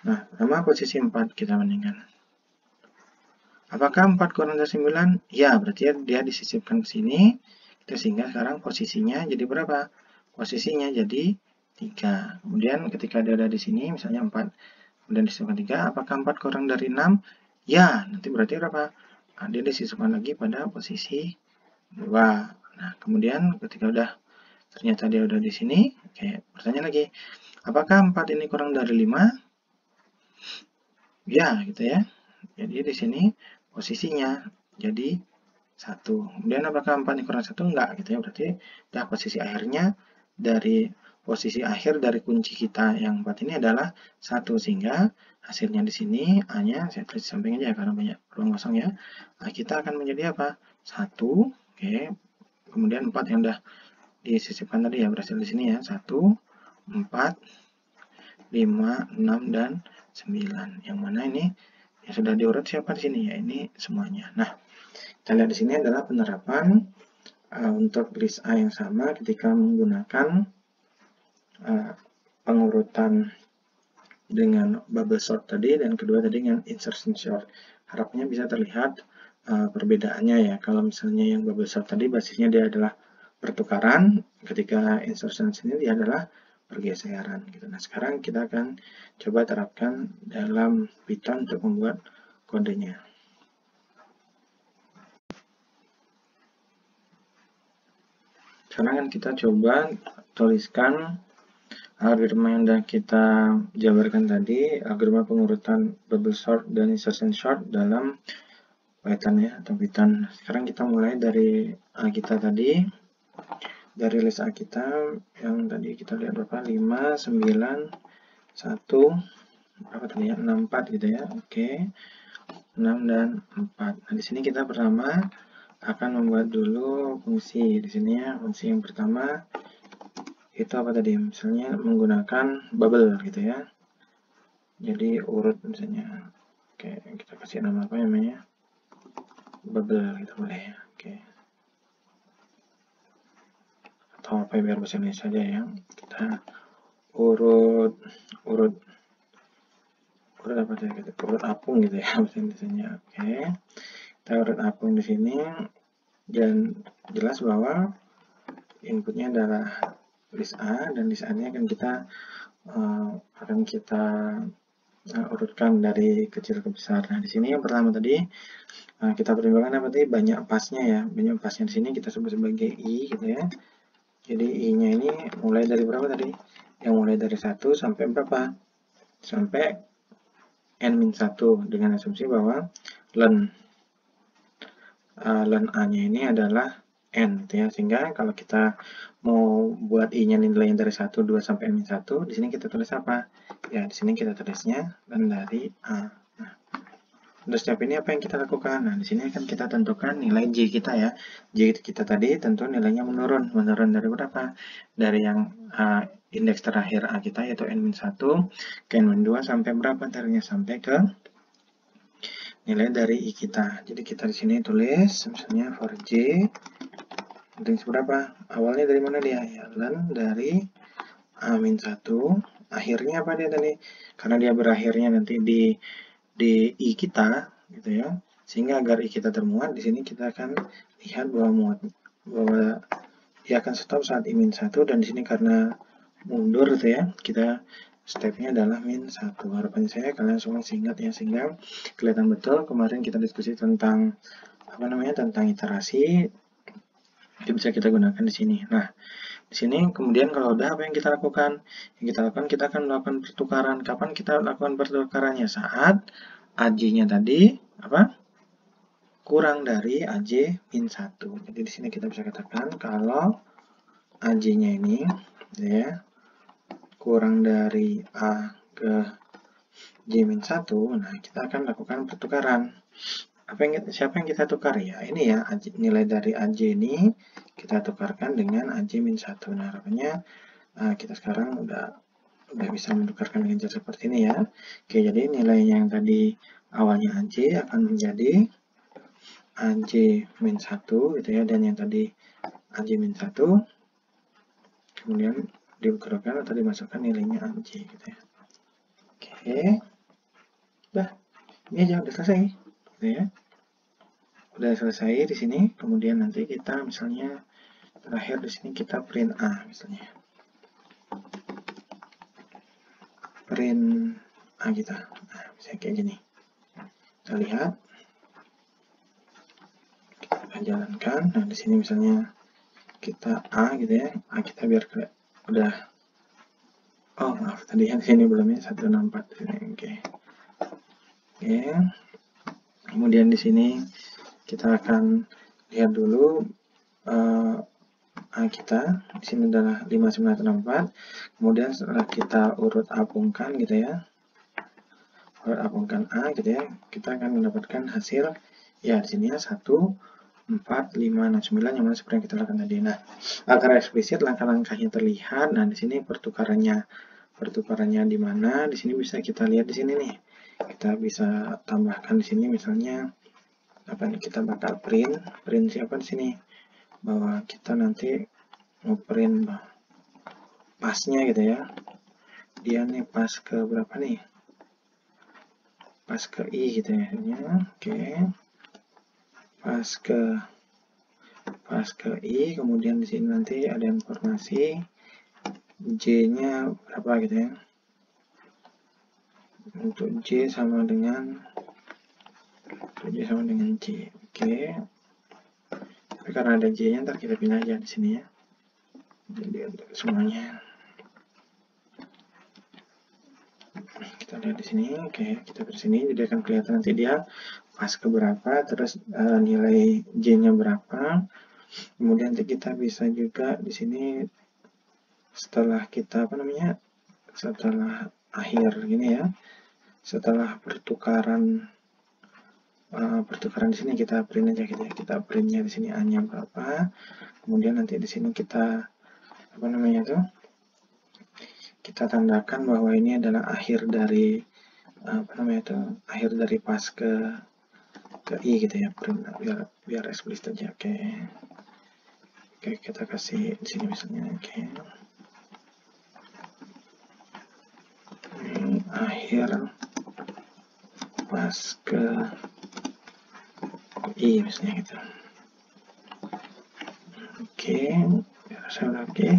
Nah, pertama posisi 4 kita bandingkan. Apakah 4 kurang dari 9? Ya, berarti dia disisipkan ke sini. Sehingga sekarang posisinya jadi berapa? Posisinya jadi 3. Kemudian ketika dia ada di sini, misalnya 4, kemudian disisipkan 3, apakah 4 kurang dari 6? Ya, nanti berarti berapa? Nah, dia disisipkan lagi pada posisi 2. Nah, kemudian ketika ternyata dia udah di sini, oke, pertanyaan lagi, apakah 4 ini kurang dari 5? Ya, gitu ya. Jadi di sini posisinya jadi 1. Kemudian apakah 4 ini kurang 1? Enggak, gitu ya. Berarti posisi akhirnya dari posisi akhir dari kunci kita yang 4 ini adalah 1. Sehingga hasilnya di sini A-nya saya tulis di samping aja karena banyak ruang kosong ya. Nah, kita akan menjadi apa? 1. Oke. Kemudian 4 yang udah disisipkan tadi ya berhasil di sini ya. 1, 4, 5, 6, dan 9. Yang mana ini yang sudah diurut siapa di sini? Ya, ini semuanya. Nah, kita lihat di sini adalah penerapan untuk list A yang sama ketika menggunakan pengurutan dengan bubble sort tadi dan kedua tadi dengan insertion sort. Harapnya bisa terlihat perbedaannya ya. Kalau misalnya yang bubble sort tadi basisnya dia adalah pertukaran, ketika insertion sini dia adalah pergeseran gitu. Nah, sekarang kita akan coba terapkan dalam Python untuk membuat kodenya. Sekarang kan kita coba tuliskan algoritma yang sudah kita jabarkan tadi, algoritma pengurutan bubble sort dan insertion sort dalam Python ya, atau Python. Sekarang kita mulai dari A kita tadi, dari list A kita yang tadi kita lihat berapa? 5, 9, 1, berapa tadi ya? 6, 4 gitu ya. Oke. 6 dan 4. Nah, di sini kita pertama akan membuat dulu fungsi. Di sini ya, fungsi yang pertama itu apa tadi? Misalnya menggunakan bubble gitu ya. Jadi urut misalnya. Oke, kita kasih nama apa namanya? Bubble gitu boleh ya. Oke. Atau apa biar bahasa Indonesia saja ya. Kita urut apa tadi? Urut apung gitu ya bahasa Indonesia. Oke. Kita urut apung di sini dan jelas bahwa inputnya adalah list A dan list A-nya akan kita urutkan dari kecil ke besar. Nah, di sini yang pertama tadi kita pertimbangkan apa tadi? Banyak pasnya ya. Banyak pasnya di sini kita sebut sebagai I gitu ya. Jadi I-nya ini mulai dari berapa tadi? Yang mulai dari 1 sampai berapa? Sampai N-1 dengan asumsi bahwa len A-nya ini adalah N gitu ya. Sehingga kalau kita mau buat I-nya nilainya dari 1, 2 sampai N-1, di sini kita tulis apa? Ya, di sini kita tulisnya len dari A. Nah, untuk step ini apa yang kita lakukan? Nah, di sini akan kita tentukan nilai J kita ya. J kita tadi tentu nilainya menurun. Menurun dari berapa? Dari yang indeks terakhir A kita yaitu N-1 ke N-2 sampai berapa ntarnya? Sampai ke nilai dari I kita. Jadi kita di sini tulis misalnya for J indeks berapa? Awalnya dari mana dia? Ya, len dari A-1. Akhirnya apa dia tadi? Karena dia berakhirnya nanti di I kita gitu ya. Sehingga agar I kita termuat di sini kita akan lihat bahwa dia akan stop saat I-1, dan di sini karena mundur gitu ya, kita stepnya adalah -1. Harapan saya kalian semua masih ingat ya, sehingga kelihatan betul kemarin kita diskusi tentang tentang iterasi, itu bisa kita gunakan di sini. Nah, di sini kemudian kalau udah, apa yang kita lakukan? Yang kita lakukan, kita akan melakukan pertukaran. Kapan kita lakukan pertukarannya? Saat AJ-nya tadi kurang dari AJ-1. Jadi di sini kita bisa katakan kalau AJ-nya ini ya kurang dari A ke J-1, nah kita akan lakukan pertukaran. Siapa yang kita tukar ya? Ini ya, nilai dari AJ ini kita tukarkan dengan AJ-1. Nah, harapannya kita sekarang udah bisa menukarkan dengan cara seperti ini ya. Oke, jadi nilainya yang tadi awalnya AJ akan menjadi AJ-1 gitu ya, dan yang tadi AJ-1 kemudian diukurkan atau dimasukkan nilainya AJ gitu ya. Oke, udah, ini aja udah selesai gitu ya. Udah selesai di sini, kemudian nanti kita misalnya terakhir di sini kita print A misalnya. Print A kita. Nah, misalnya kayak gini. Kita lihat. Kita jalankan. Nah, di sini misalnya kita A gitu ya. A kita biar udah. Oh, maaf, tadi yang sini belumnya 164 sini. Oke. Oke. Kemudian di sini kita akan lihat dulu A kita di sini adalah 5964. Kemudian setelah kita urut apungkan gitu ya, urut apungkan A gitu ya, kita akan mendapatkan hasil ya di sini ya 14569 yang mana seperti yang kita lakukan tadi. Nah, agar eksplisit langkah-langkahnya terlihat. Nah, di sini pertukarannya di mana? Di sini bisa kita lihat di sini nih. Kita bisa tambahkan di sini misalnya kita bakal print siapa di sini, bahwa kita nanti ngeprint pasnya gitu ya, dia nih pas ke berapa nih, pas ke I gitu ya. Oke, pas ke I, kemudian di sini nanti ada informasi J-nya berapa gitu ya, untuk J sama dengan J. Oke. Tapi karena ada J-nya, ntar kita pindah aja di sini ya. Jadi untuk semuanya. Kita lihat di sini. Oke, kita ke sini. Jadi akan kelihatan nanti dia pas ke berapa, terus nilai J-nya berapa. Kemudian nanti kita bisa juga di sini setelah kita setelah akhir gini ya. Setelah pertukaran di sini kita print aja gitu ya. Kita printnya di sini A-nya berapa. Kemudian nanti di sini kita kita tandakan bahwa ini adalah akhir dari akhir dari pas ke I gitu ya. Print biar eksplisit aja. Oke, kita kasih di sini misalnya. Oke. Ini akhir pas ke I misalnya gitu. Oke, saya udah oke.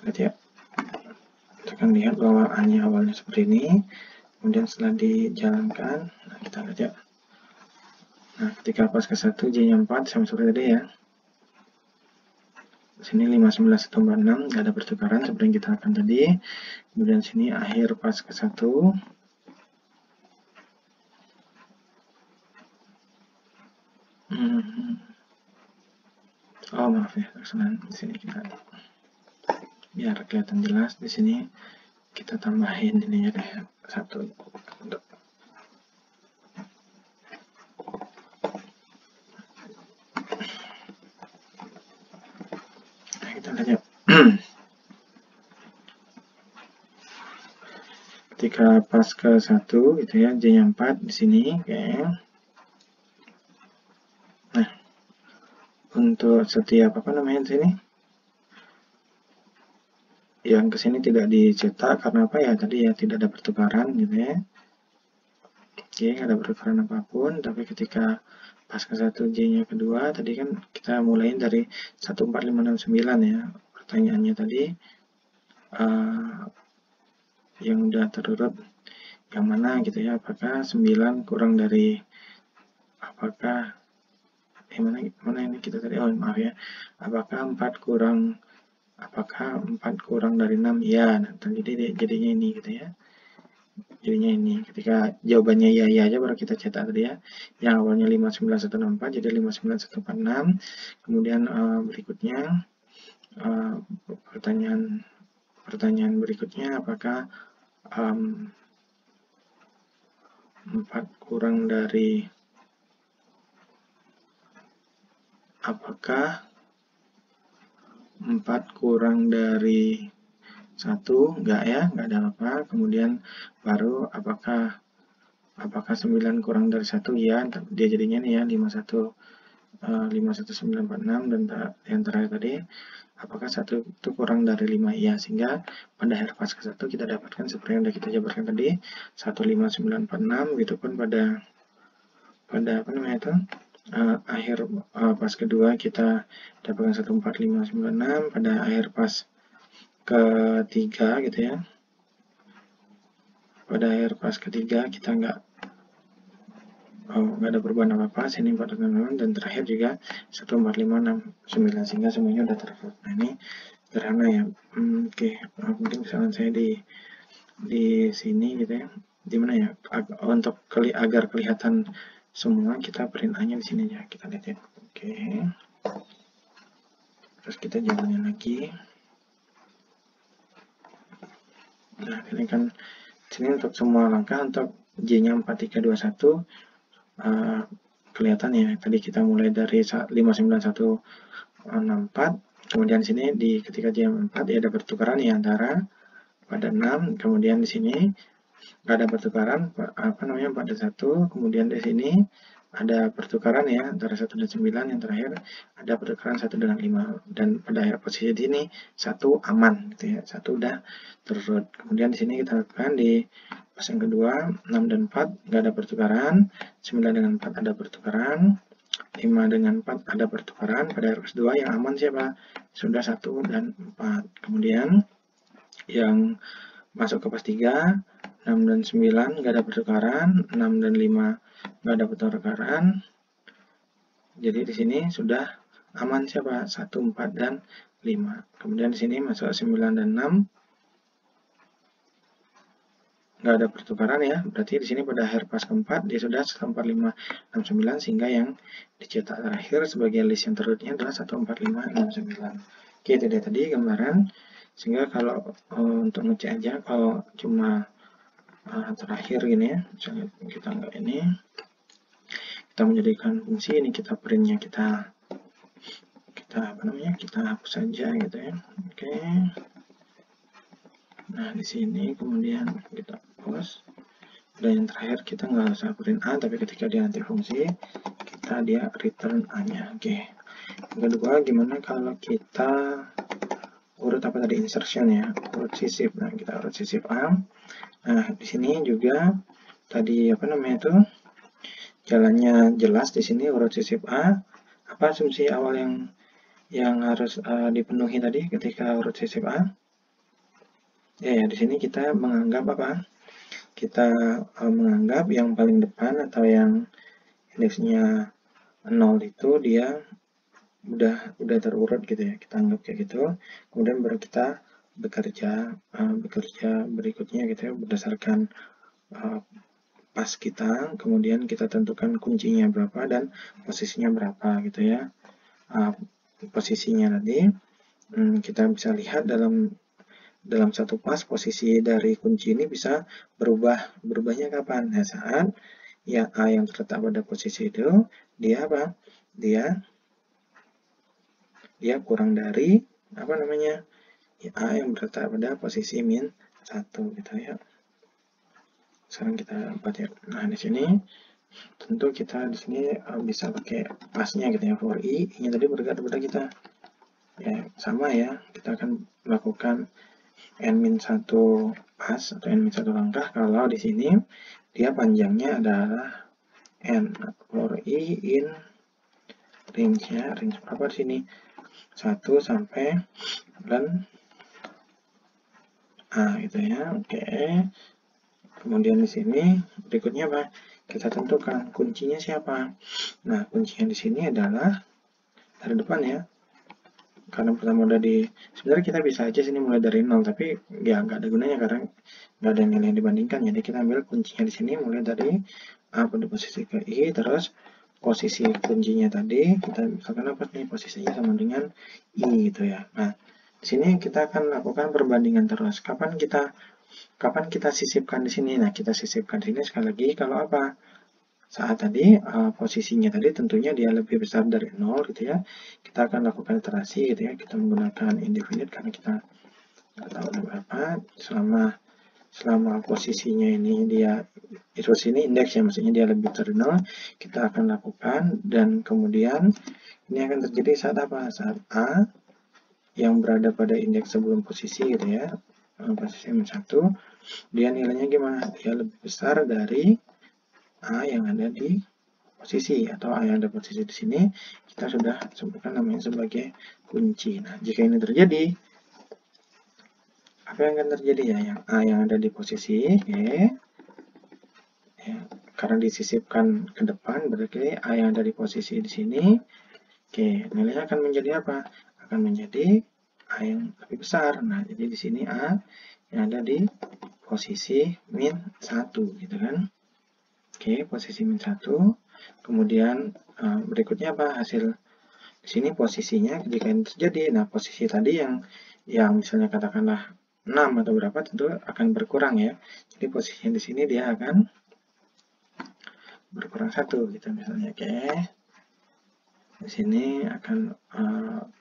Lihat ya, kita akan lihat bahwa A-nya awalnya seperti ini, kemudian setelah dijalankan, nah kita lihat ya. Nah, ketika pas ke 1, J-nya 4 sama seperti tadi ya. Sini 59146, nggak ada pertukaran seperti yang kita lakukan tadi. Kemudian sini akhir pas ke 1. Oh maaf ya, kesalahan di sini kita biar kelihatan jelas di sini kita tambahin ini ya deh 1. Nah, kita lihat ya. Ketika pas ke 1 gitu ya, J-nya 4 di sini, oke. Nah, untuk setiap di sini yang ke sini tidak dicetak karena apa ya, tadi ya tidak ada pertukaran gitu ya. Oke, nggak ada pertukaran apapun, tapi ketika pas ke 1 J-nya kedua, tadi kan kita mulai dari 1, 4, 5, 6, 9 ya. Pertanyaannya tadi, yang udah terurut yang mana gitu ya, apakah 9 kurang dari, apakah, mana ini kita tadi, oh maaf ya, apakah 4 kurang dari 6? Ya, nah, jadinya ini gitu ya. Jadinya ini, ketika jawabannya ya aja baru kita cetak tadi ya. Yang awalnya 59164 jadi 59146. Kemudian berikutnya pertanyaan berikutnya, apakah 4 kurang dari, apakah 4 kurang dari 1? Enggak ya, enggak ada apa-apa. Kemudian baru apakah 9 kurang dari 1? Ya, dia jadinya nih ya 51946. Dan yang terakhir tadi, apakah 1 itu kurang dari 5? Ya, sehingga pada akhir pas ke 1 kita dapatkan seperti yang sudah kita jabarkan tadi, 15946. Begitupun pada apa namanya itu, akhir pas kedua kita dapatkan 14596. Pada akhir pas ketiga gitu ya, pada akhir pas ketiga kita nggak ada perubahan apa-apa, sini 466, dan terakhir juga 14569, sehingga semuanya udah terurut. Nah, ini sederhana ya. Oke, mungkin misalnya saya di sini gitu ya, di mana ya, untuk agar kelihatan semua, kita print A-nya di sini aja, kita lihat ya. Oke, terus kita jalanin lagi. Nah, ini kan sini untuk semua langkah, untuk J-nya 4321 kelihatan ya. Tadi kita mulai dari 59164, kemudian sini ketika J4 ya ada pertukaran ya antara pada 6, kemudian di sini nggak ada pertukaran, pada 1, kemudian di sini ada pertukaran ya antara 1 dan 9, yang terakhir ada pertukaran 1 dengan 5, dan pada akhir posisi di sini 1 aman gitu ya, 1 udah terurut. Kemudian di sini kita lakukan di pas yang kedua, 6 dan 4 nggak ada pertukaran, 9 dengan 4 ada pertukaran, 5 dengan 4 ada pertukaran. Pada akhir pas 2 yang aman siapa? Sudah 1 dan 4. Kemudian yang masuk ke pas 3, 6 dan 9 nggak ada pertukaran, 6 dan 5 nggak ada pertukaran. Jadi di sini sudah aman siapa? 1, 4, dan 5. Kemudian di sini masuk 9 dan 6 nggak ada pertukaran ya. Berarti di sini pada akhir pas keempat dia sudah 14569, sehingga yang dicetak terakhir sebagai list yang terurutnya adalah 14569. Oke, itu dia tadi gambaran. Sehingga kalau untuk ngecek aja, kalau cuma terakhir gini ya, misalnya kita nggak ini, kita menjadikan fungsi ini, kita printnya kita hapus saja gitu ya. Oke. Nah, di sini kemudian kita hapus. Dan yang terakhir kita nggak usah print A, tapi ketika dia nanti fungsi, dia return A-nya. Oke. Yang kedua, gimana kalau kita urut apa tadi, insertion ya, urut sisip. Nah, kita urut sisip A. Nah, di sini juga tadi itu jalannya jelas. Di sini urut sisip A. Apa asumsi awal yang harus dipenuhi tadi ketika urut sisip A? Ya, di sini kita menganggap apa? Kita menganggap yang paling depan atau yang indeksnya 0 itu dia udah terurut gitu ya. Kita anggap kayak gitu. Kemudian baru kita bekerja berikutnya gitu ya, berdasarkan pas kita, kemudian kita tentukan kuncinya berapa dan posisinya berapa gitu ya. Posisinya tadi kita bisa lihat dalam satu pas, posisi dari kunci ini bisa berubahnya kapan? Nah, saat ya A yang terletak pada posisi itu dia apa? Dia kurang dari ya, A yang terletak pada posisi min 1 gitu ya. Sekarang kita buat ya. Nah, di sini tentu kita di sini bisa pakai pasnya gitu ya, for i nya tadi bergerak pada kita. Ya, sama ya. Kita akan melakukan n-1 pas atau n-1 langkah kalau di sini dia panjangnya adalah n. For i in range-nya, range berapa di sini? 1 sampai ln a gitu ya. Oke. Kemudian di sini berikutnya apa? Kita tentukan kuncinya siapa. Nah, kuncinya di sini adalah dari depan ya. Karena pertama udah sebenarnya kita bisa aja sini mulai dari 0, tapi ya nggak ada gunanya karena nggak ada nilai yang dibandingkan. Jadi kita ambil kuncinya di sini mulai dari A pada posisi ke I, terus posisi kuncinya tadi kita misalkan apa nih, posisinya sama dengan I gitu ya. Nah, di sini kita akan lakukan perbandingan terus. Kapan kita sisipkan di sini? Nah, kita sisipkan di sini sekali lagi kalau apa? Saat tadi posisinya tadi tentunya dia lebih besar dari 0 gitu ya. Kita akan lakukan iterasi gitu ya. Kita menggunakan indefinite karena kita nggak tahu berapa. Selama posisinya ini dia iterasi ini indeks ya, maksudnya dia lebih dari 0, kita akan lakukan dan kemudian ini akan terjadi saat apa? Saat A yang berada pada indeks sebelum posisi gitu ya. Posisi -1, dia nilainya gimana? Dia lebih besar dari A yang ada di posisi atau A yang ada posisi di sini kita sudah sebutkan namanya sebagai kunci. Nah, jika ini terjadi, apa yang akan terjadi ya? Yang A yang ada di posisi ya, karena disisipkan ke depan berarti A yang ada di posisi di sini. Nilainya akan menjadi apa? Akan menjadi A yang lebih besar. Nah, jadi di sini A yang ada di posisi -1 gitu kan. Posisi -1. Kemudian berikutnya apa hasil di sini posisinya jika ini terjadi. Nah, posisi tadi yang misalnya katakanlah 6 atau berapa tentu akan berkurang ya. Jadi posisinya di sini dia akan berkurang 1 gitu misalnya. Di sini akan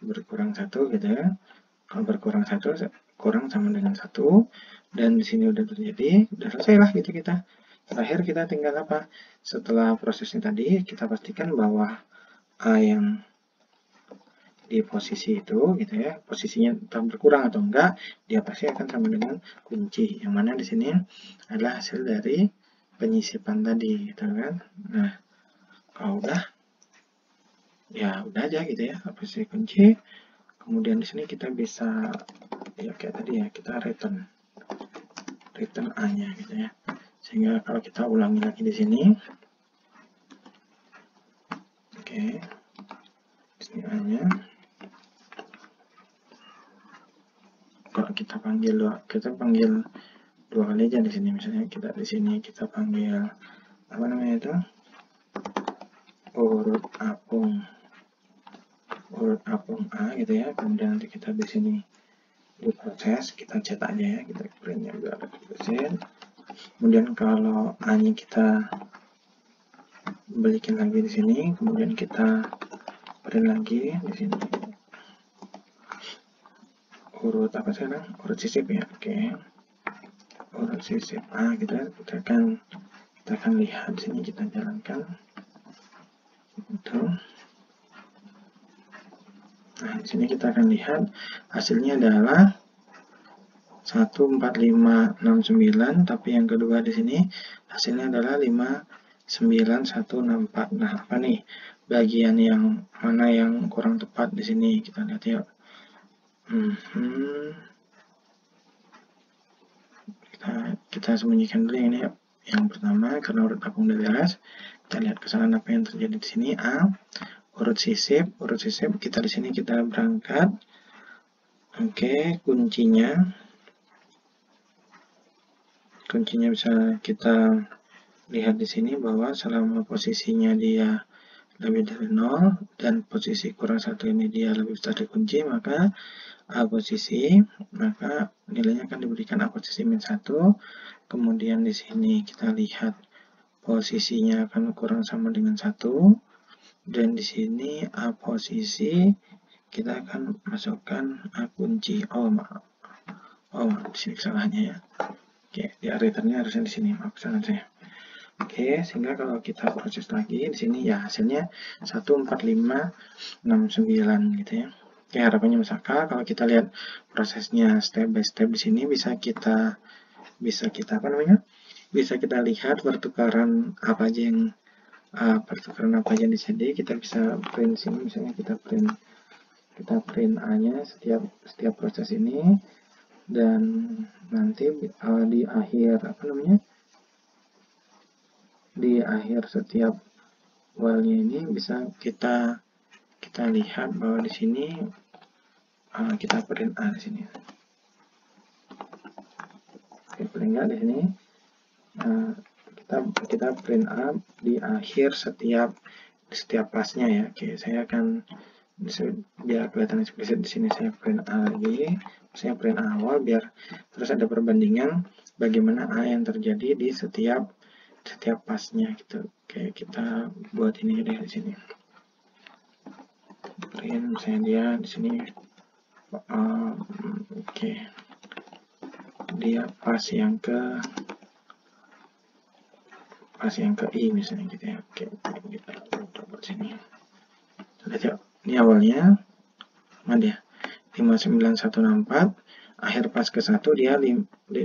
berkurang 1 gitu ya. Kalau berkurang 1 kurang sama dengan 1 dan di sini udah terjadi, udah selesai lah gitu kita. Terakhir kita tinggal apa? Setelah prosesnya tadi, kita pastikan bahwa A yang di posisi itu, gitu ya, posisinya tetap berkurang atau enggak, dia pasti akan sama dengan kunci. Yang mana di sini adalah hasil dari penyisipan tadi, gitu kan. Nah, kalau udah, ya udah aja gitu ya, posisi kunci. Kemudian di sini kita bisa, ya kayak tadi ya, kita return A-nya gitu ya. Sehingga kalau kita ulangi lagi di sini, di sini A-nya. Kalau kita panggil dua kali aja di sini, misalnya kita di sini kita panggil apa namanya itu, urut apung A gitu ya. Kemudian nanti kita di sini diproses, kita cetak aja ya, kita printnya biar print. Kemudian kalau A-nya kita balikin lagi di sini, kemudian kita print lagi di sini. Urut apa sekarang? Urut sisip ya. Urut sisip A kita akan lihat di sini, kita jalankan. Itu. Nah, di sini kita akan lihat hasilnya adalah 14569, tapi yang kedua di sini hasilnya adalah 59164. Nah, apa nih bagian yang mana yang kurang tepat di sini? Kita lihat yuk. Kita sembunyikan dulu ini yuk. Yang pertama, karena urut apung udah beres, kita lihat kesalahan apa yang terjadi di sini. A, urut sisip kita di sini kita berangkat. Kuncinya bisa kita lihat di sini bahwa selama posisinya dia lebih dari 0 dan posisi kurang 1 ini dia lebih besar dari kunci, maka A posisi, maka nilainya akan diberikan A posisi -1. Kemudian di sini kita lihat posisinya akan kurang sama dengan 1 dan di sini A posisi kita akan masukkan A kunci. Maaf di sini kesalahannya ya. Di returnnya harusnya di sini, maaf kesalahan saya. Sehingga kalau kita proses lagi di sini ya hasilnya 14569 gitu ya. Harapannya masuk akal. Kalau kita lihat prosesnya step by step di sini bisa kita lihat pertukaran apa aja yang pertukaran apa aja yang terjadi. Kita bisa print sini, misalnya kita print A-nya setiap proses ini, dan nanti di akhir di akhir setiap while-nya ini bisa kita lihat bahwa di sini kita print A di sini. Oke, paling nggak di sini kita print A di akhir setiap pasnya ya. Oke, saya akan biar kelihatan eksplisit di sini saya print A lagi, saya print A awal biar terus ada perbandingan bagaimana A yang terjadi di setiap pasnya gitu. Oke, kita buat ini deh di sini. Print misalnya dia di sini oke. Dia pas yang ke I misalnya gitu ya. Oke, kita coba sini. Lihat ya, ini awalnya mana dia? 59164, akhir pas ke 1 dia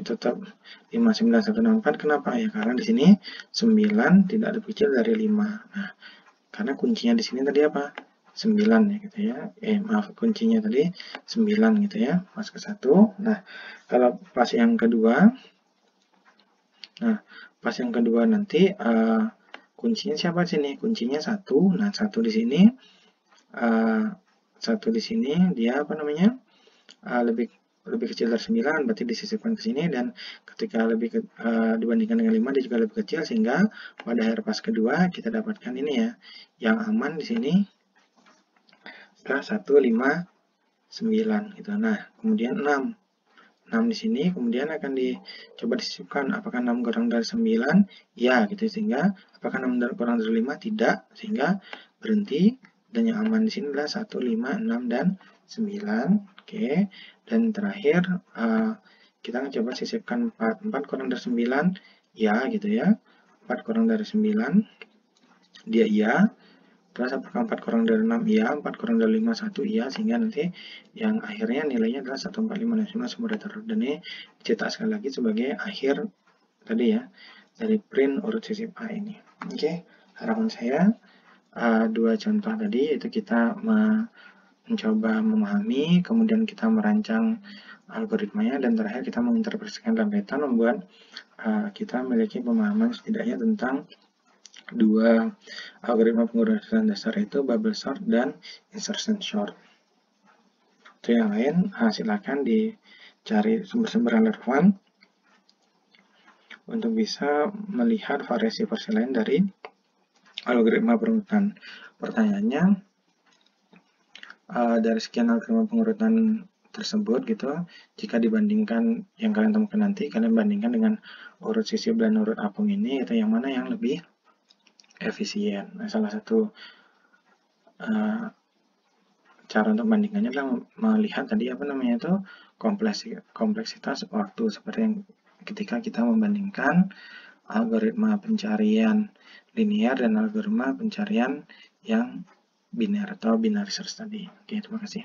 tetap 59164. Kenapa ya? Karena di sini 9 tidak lebih kecil dari 5. Nah, karena kuncinya di sini tadi apa? 9 ya gitu ya. Maaf, kuncinya tadi 9 gitu ya, pas ke 1. Nah, kalau pas yang kedua, nanti kuncinya siapa sini? Kuncinya 1. Nah, 1 di sini dia apa namanya? Lebih kecil dari 9, berarti disisipkan ke sini, dan ketika dibandingkan dengan 5 dia juga lebih kecil, sehingga pada akhir pas kedua kita dapatkan ini ya, yang aman di sini ke 159 gitu. Nah, kemudian 6 di sini kemudian akan dicoba disisipkan, apakah 6 kurang dari 9? Ya gitu, sehingga apakah 6 kurang dari 5? Tidak, sehingga berhenti, dan yang aman di sini adalah 1, 5, 6, dan 9. Oke, dan terakhir kita coba sisipkan 4 kurang dari 9, ya gitu ya, 4 kurang dari 9 dia iya. Terus apakah 4 kurang dari 6? Iya. 4 kurang dari 5? 1. Iya. Sehingga nanti yang akhirnya nilainya adalah 14569 semudah terurut. Dan ini dicetak sekali lagi sebagai akhir tadi ya, dari print urut sisip A ini. Oke, harapan saya dua contoh tadi itu kita mencoba memahami, kemudian kita merancang algoritmanya, dan terakhir kita menginterpretasikan dalam Python, membuat kita memiliki pemahaman setidaknya tentang dua algoritma pengurusan dasar, itu bubble sort dan insertion sort. Untuk yang lain, silakan dicari sumber-sumber yang relevan untuk bisa melihat variasi-variasi lain dari algoritma pengurutan. Pertanyaannya, dari sekian algoritma pengurutan tersebut gitu, jika dibandingkan yang kalian temukan nanti, kalian bandingkan dengan urut sisip dan urut apung ini, itu yang mana yang lebih efisien. Nah, salah satu cara untuk membandingkannya adalah melihat tadi kompleksitas waktu, seperti yang ketika kita membandingkan algoritma pencarian linear dan algoritma pencarian yang biner atau binary search tadi. Oke, terima kasih.